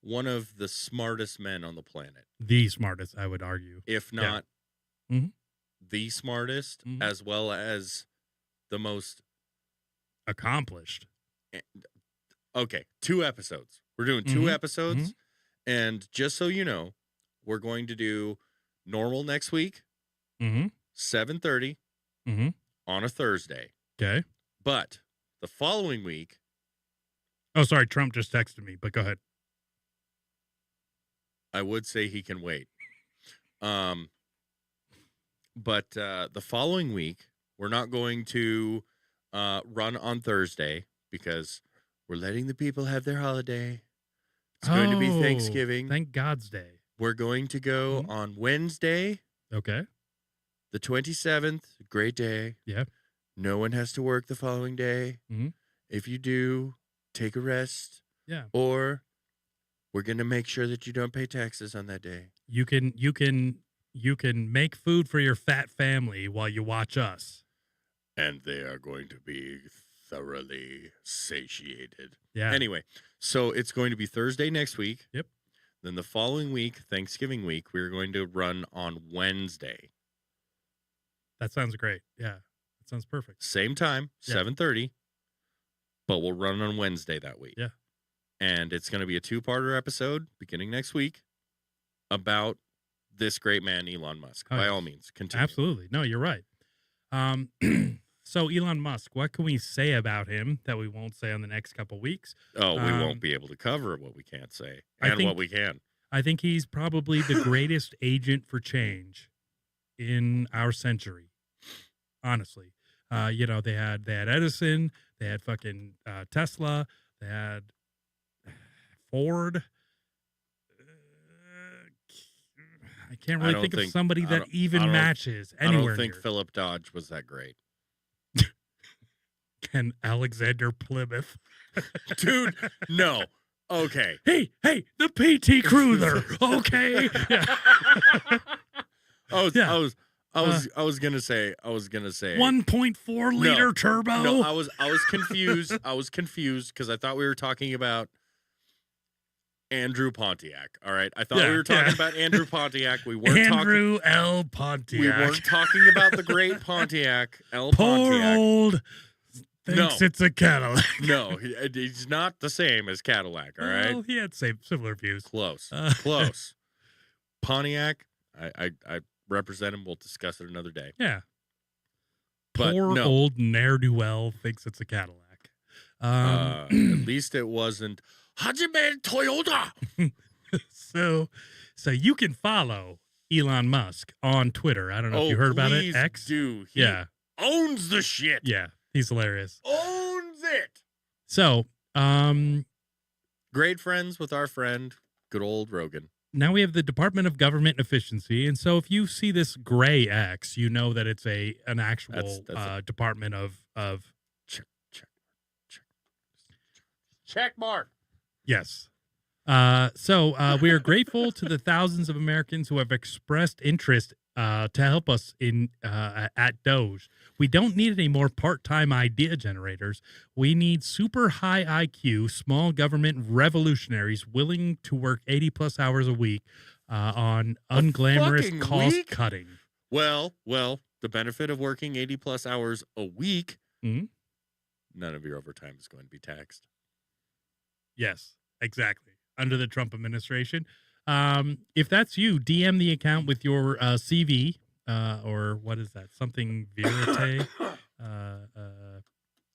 One of the smartest men on the planet. The smartest, I would argue. If not the smartest, as well as the most accomplished. Okay, 2 episodes. We're doing 2 episodes, and just so you know, we're going to do normal next week, 7:30 on a Thursday. Okay. But the following week... Oh, sorry, Trump just texted me, but go ahead. I would say he can wait. But the following week, we're not going to run on Thursday because we're letting the people have their holiday. It's going to be Thanksgiving. Thank God's Day. We're going to go on Wednesday. Okay. The 27th, great day. Yeah. No one has to work the following day. If you do, take a rest. Yeah. Or we're going to make sure that you don't pay taxes on that day. You can make food for your fat family while you watch us. And they are going to be thoroughly satiated. Yeah. Anyway, so it's going to be Thursday next week. Yep. Then the following week, Thanksgiving week, we're going to run on Wednesday. That sounds great. Yeah. That sounds perfect. Same time, 7:30, but we'll run on Wednesday that week. Yeah. And it's going to be a 2-parter episode beginning next week about this great man, Elon Musk. By all means, continue. Absolutely. No, you're right. So Elon Musk, what can we say about him that we won't say on the next couple weeks? Oh, we won't be able to cover what we can't say and what we can. I think he's probably the greatest agent for change in our century. Honestly, they had Edison, they had fucking Tesla, they had Ford. I can't really think of somebody that even matches anywhere. I don't think near. Philip Dodge was that great. And Alexander Plymouth. Dude, no. Okay. Hey, the PT Cruiser. Okay. Yeah. I was gonna say 1.4 liter turbo. No, I was confused. I was confused because I thought we were talking about Andrew Pontiac. All right. I thought we were talking about Andrew Pontiac. We weren't Andrew L. Pontiac. We weren't talking about the great Pontiac. L. Poor Pontiac. old thinks it's a Cadillac. No, he's not the same as Cadillac. All right. Well, he had similar views. Close. Close. Pontiac. I represent him. We'll discuss it another day. Yeah. But poor old ne'er-do-well thinks it's a Cadillac. At least it wasn't Hajime Toyota. So you can follow Elon Musk on Twitter. I don't know if you heard about it. X. Do. He owns the shit. Yeah, he's hilarious. Owns it. So, great friends with our friend, good old Rogan. Now we have the Department of Government Efficiency, and so if you see this gray X, you know that it's an actual department of check mark. Yes. So we are grateful to the thousands of Americans who have expressed interest to help us at Doge. We don't need any more part-time idea generators. We need super high IQ, small government revolutionaries willing to work 80-plus hours a week on unglamorous cost cutting. Well, the benefit of working 80-plus hours a week, none of your overtime is going to be taxed. Yes, exactly. Under the Trump administration. If that's you, DM the account with your CV or what is that? Something verite,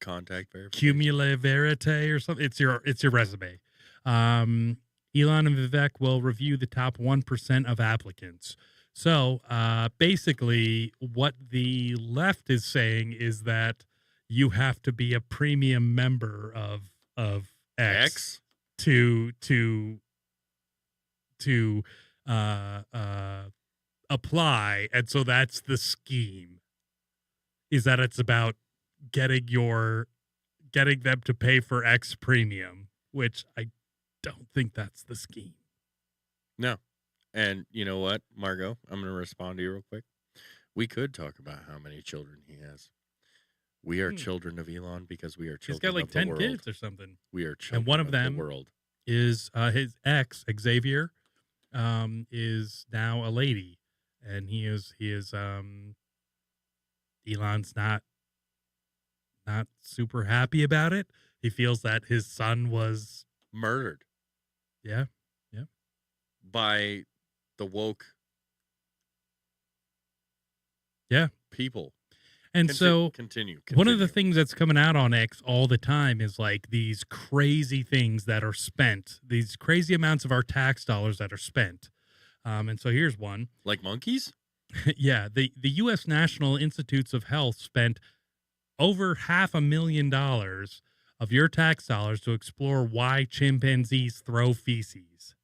contact verification, cumula verite or something. It's your resume. Elon and Vivek will review the top 1% of applicants. So basically, what the left is saying is that you have to be a premium member of X. to apply, and so that's the scheme, is that it's about getting them to pay for X premium, which I don't think that's the scheme. No. And you know what, Margot, I'm going to respond to you real quick. We could talk about how many children he has. We are children of Elon because we are children of the world. He's got like 10 kids or something. We are children and one of them the world. Is his ex, Xavier, is now a lady. And he is Elon's not super happy about it. He feels that his son was murdered. Yeah. By the woke people. And so continue. One of the things that's coming out on X all the time is like these crazy things that are spent, these crazy amounts of our tax dollars that are spent. And so here's one. Like monkeys? Yeah. The U.S. National Institutes of Health spent over $500,000 of your tax dollars to explore why chimpanzees throw feces.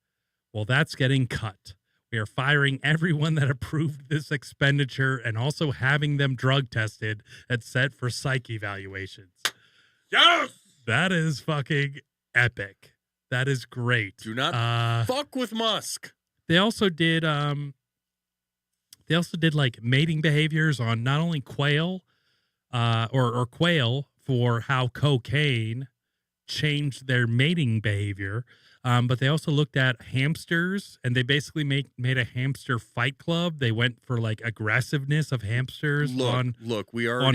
Well, that's getting cut. We are firing everyone that approved this expenditure and also having them drug tested and set for psych evaluations. Yes! That is fucking epic. That is great. Do not fuck with Musk. They also did like mating behaviors on not only quail or quail for how cocaine changed their mating behavior. But they also looked at hamsters, and they basically made a hamster fight club. They went for like aggressiveness of hamsters on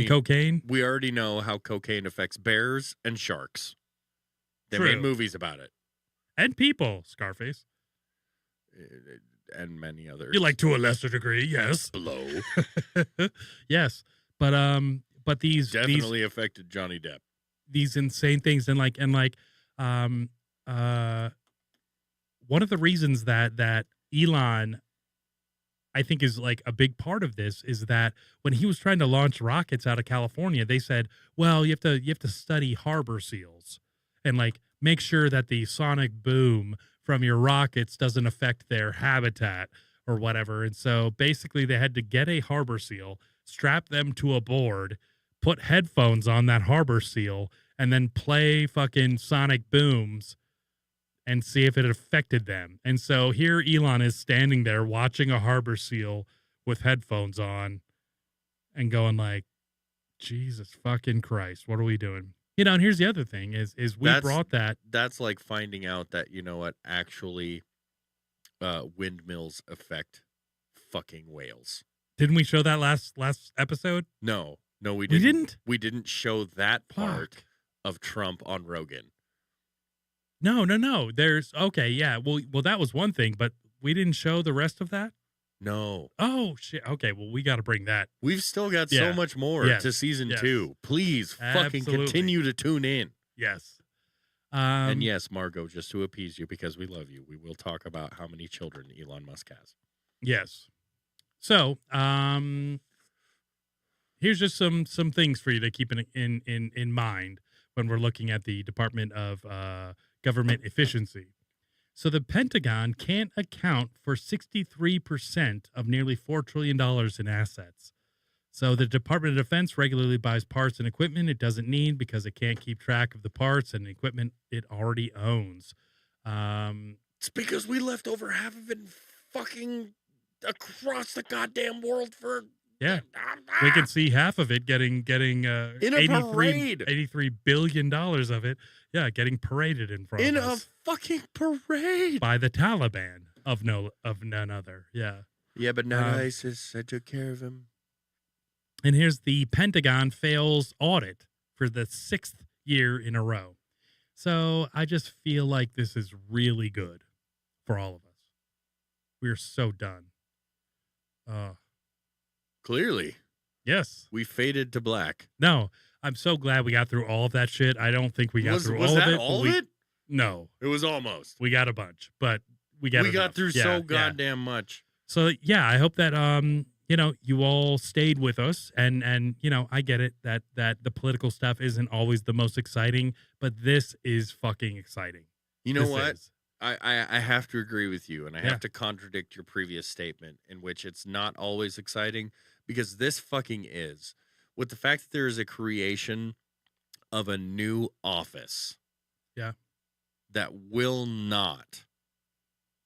cocaine. We already know how cocaine affects bears and sharks. They made movies about it. And people, Scarface. And many others. You like to a lesser degree, yes. Blow. Yes. But these definitely affected Johnny Depp. These insane things and one of the reasons that Elon I think is like a big part of this is that when he was trying to launch rockets out of California, they said, well, you have to study harbor seals and like make sure that the sonic boom from your rockets doesn't affect their habitat or whatever. And so basically they had to get a harbor seal, strap them to a board, put headphones on that harbor seal, and then play fucking sonic booms and see if it affected them. And so here Elon is standing there watching a harbor seal with headphones on and going like, Jesus fucking Christ, what are we doing? You know, and here's the other thing is brought that. That's like finding out that, you know what, actually windmills affect fucking whales. Didn't we show that last episode? No, we didn't. We didn't? We didn't show that part of Trump on Rogan. No. There's okay, yeah. Well, that was one thing, but we didn't show the rest of that. No. Oh shit. Okay. Well, we got to bring that. We've still got so much more to season 2. Please fucking continue to tune in. Yes. And yes, Margot, just to appease you because we love you, we will talk about how many children Elon Musk has. Yes. So, here's just some things for you to keep in mind when we're looking at the Department of Government Efficiency. So the Pentagon can't account for 63% of nearly $4 trillion in assets. So the Department of Defense regularly buys parts and equipment it doesn't need because it can't keep track of the parts and equipment it already owns. It's because we left over half of it fucking across the goddamn world for... Yeah, we can see half of it getting in a parade. $83 billion of it. Yeah, getting paraded in front of us. In a fucking parade. By the Taliban of none other. Yeah. Yeah, but not ISIS. I took care of him. And here's the Pentagon fails audit for the 6th year in a row. So I just feel like this is really good for all of us. We're so done. Clearly. Yes. We faded to black. No, I'm so glad we got through all of that shit. I don't think we got through all of it. Was that all of it? No. It was almost. We got a bunch, but we got through so goddamn much. So, yeah, I hope that, you all stayed with us. And I get it that the political stuff isn't always the most exciting, but this is fucking exciting. You know what? I have to agree with you, and I have to contradict your previous statement in which it's not always exciting, because this fucking is. With the fact that there is a creation of a new office that will not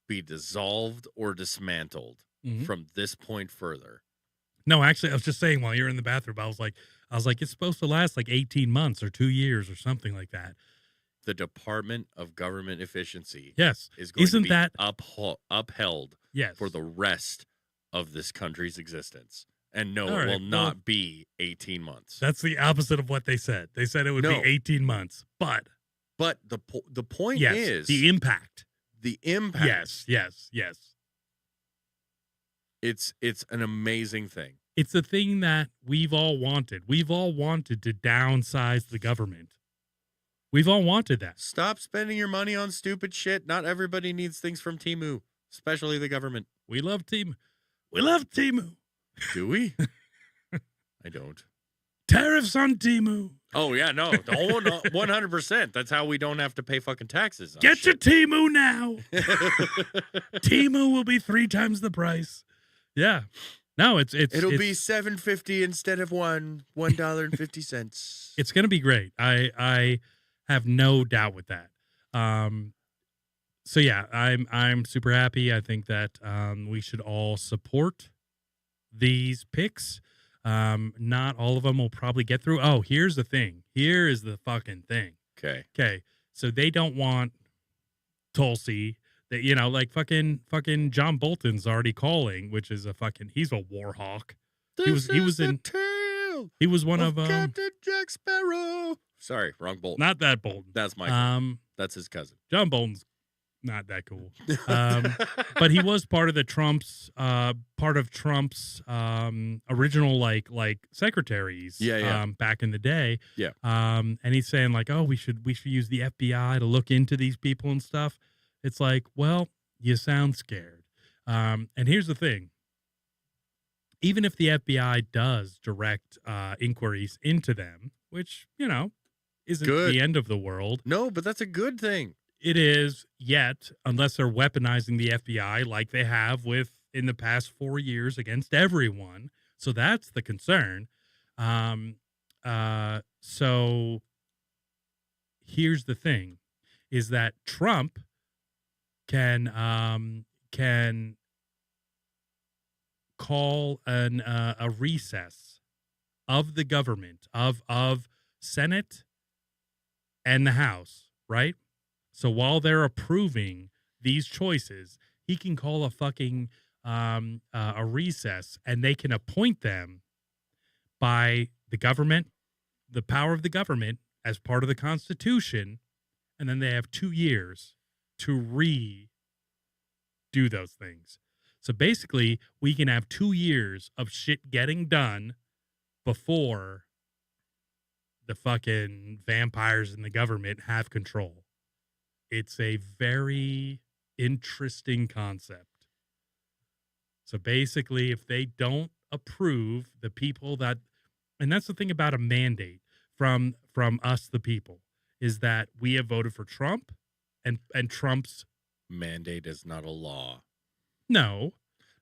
be dissolved or dismantled from this point further. No, actually, I was just saying while you're in the bathroom, I was like, it's supposed to last like 18 months or 2 years or something like that. The Department of Government Efficiency is going Isn't to be that upheld for the rest of this country's existence. And no, it will not be 18 months. That's the opposite of what they said. They said it would be 18 months. But the point is... the impact. The impact. Yes. It's an amazing thing. It's the thing that we've all wanted. We've all wanted to downsize the government. We've all wanted that. Stop spending your money on stupid shit. Not everybody needs things from Temu, especially the government. We love Temu. We love Temu. Do we? I don't. Tariffs on Temu. Oh, yeah, no. The whole 100%. That's how we don't have to pay fucking taxes. Get your Temu now. Temu will be 3 times the price. Yeah. No, it'll be $7.50 instead of $1.50. It's gonna be great. I have no doubt with that. So yeah, I'm super happy. I think that we should all support these picks. Not all of them will probably get through. Oh, here's the thing. Here is the fucking thing. Okay. So they don't want Tulsi. That like fucking John Bolton's already calling, which is he's a war hawk. He was one of Captain Jack Sparrow. Sorry, wrong Bolton. Not that Bolton. That's Michael. That's his cousin. John Bolton's not that cool. But he was part of Trump's original like secretaries back in the day. Yeah. And he's saying like, oh, we should use the FBI to look into these people and stuff. It's like, well, you sound scared. And here's the thing. even if the FBI does direct inquiries into them, which, isn't the end of the world. No, but that's a good thing. It is, yet, unless they're weaponizing the FBI like they have in the past 4 years against everyone. So that's the concern. So here's the thing, is that Trump can call a recess of the government, of Senate and the House, right? So while they're approving these choices, he can call a fucking a recess, and they can appoint them by the government, the power of the government as part of the Constitution, and then they have 2 years to redo those things. So basically, we can have 2 years of shit getting done before the fucking vampires in the government have control. It's a very interesting concept. So basically, if they don't approve the people that, and that's the thing about a mandate from us, the people, is that we have voted for Trump, and Trump's mandate is not a law. No.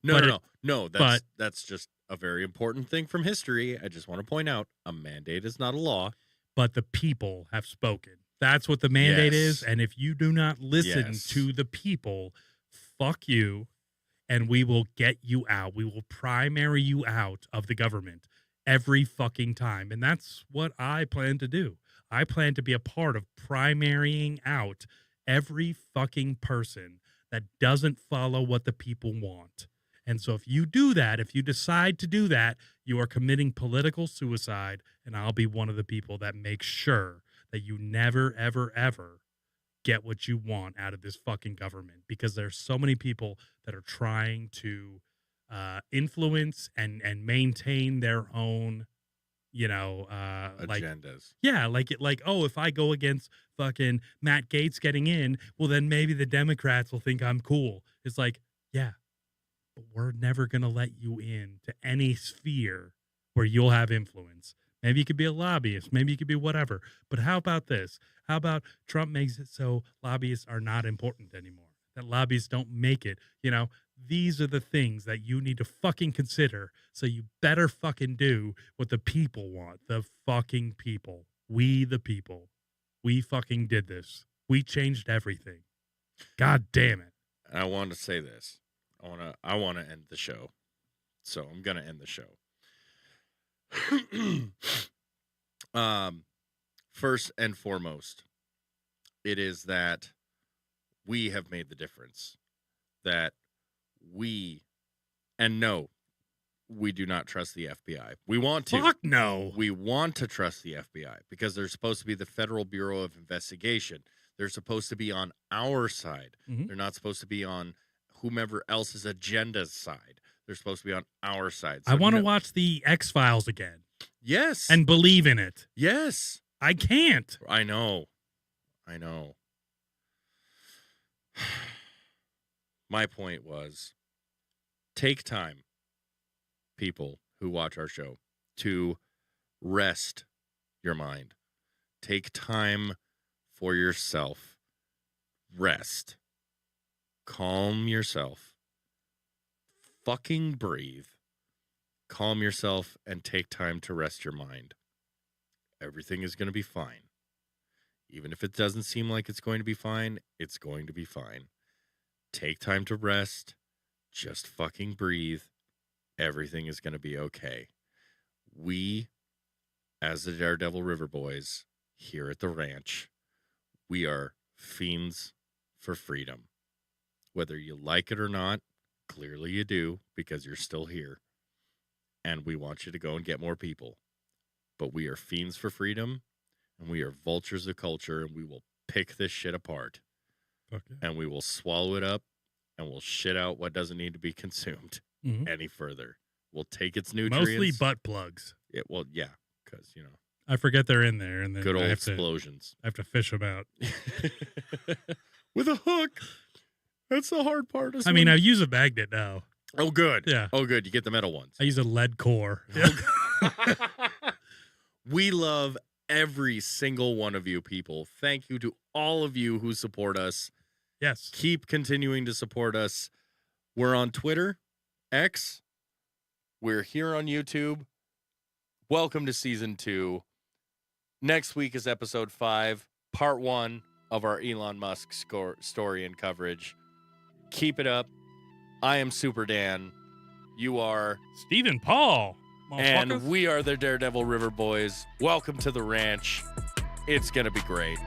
No. That's just a very important thing from history. I just want to point out, a mandate is not a law. But the people have spoken. That's what the mandate is. And if you do not listen to the people, fuck you, and we will get you out. We will primary you out of the government every fucking time. And that's what I plan to do. I plan to be a part of primarying out every fucking person that doesn't follow what the people want. And so if you do that, if you decide to do that, you are committing political suicide, and I'll be one of the people that makes sure that you never, ever, ever get what you want out of this fucking government, because there's so many people that are trying to influence and maintain their own, agendas. If I go against fucking Matt Gaetz getting in, well, then maybe the Democrats will think I'm cool. It's like, yeah, but we're never going to let you in to any sphere where you'll have influence. Maybe you could be a lobbyist. Maybe you could be whatever. But how about this? How about Trump makes it so lobbyists are not important anymore? That lobbyists don't make it. These are the things that you need to fucking consider. So you better fucking do what the people want. The fucking people. We the people. We fucking did this. We changed everything. God damn it. And I want to say this. I want to end the show. So I'm going to end the show. First and foremost, it is that we have made the difference. That we do not trust the FBI. We want to. Fuck no. We want to trust the FBI because they're supposed to be the Federal Bureau of Investigation. They're supposed to be on our side. Mm-hmm. They're not supposed to be on whomever else's agenda's side. They're supposed to be on our side. So I want to watch the X-Files again. Yes. And believe in it. Yes. I can't. I know. My point was, take time, people who watch our show, to rest your mind. Take time for yourself. Rest. Calm yourself. Fucking breathe. Calm yourself and take time to rest your mind. Everything is going to be fine. Even if it doesn't seem like it's going to be fine, it's going to be fine. Take time to rest. Just fucking breathe. Everything is going to be okay. We, as the Daredevil River Boys, here at the ranch, we are fiends for freedom. Whether you like it or not, clearly you do, because you're still here. And we want you to go and get more people. But we are fiends for freedom, and we are vultures of culture, and we will pick this shit apart. Okay. And we will swallow it up, and we'll shit out what doesn't need to be consumed any further. We'll take its nutrients. Mostly butt plugs. Yeah, because, I forget they're in there. And then good old explosions. I have to fish them out. With a hook. That's the hard part. I mean, I use a magnet now. Oh, good. Yeah. Oh, good. You get the metal ones. I use a lead core. We love every single one of you people. Thank you to all of you who support us. Yes. Keep continuing to support us. We're on Twitter, X. We're here on YouTube. Welcome to season 2. Next week is episode 5, part 1 of our Elon Musk story and coverage. Keep it up. I am Super Dan. You are Stephen Paul. And we are the Daredevil River Boys. Welcome to the ranch. It's going to be great.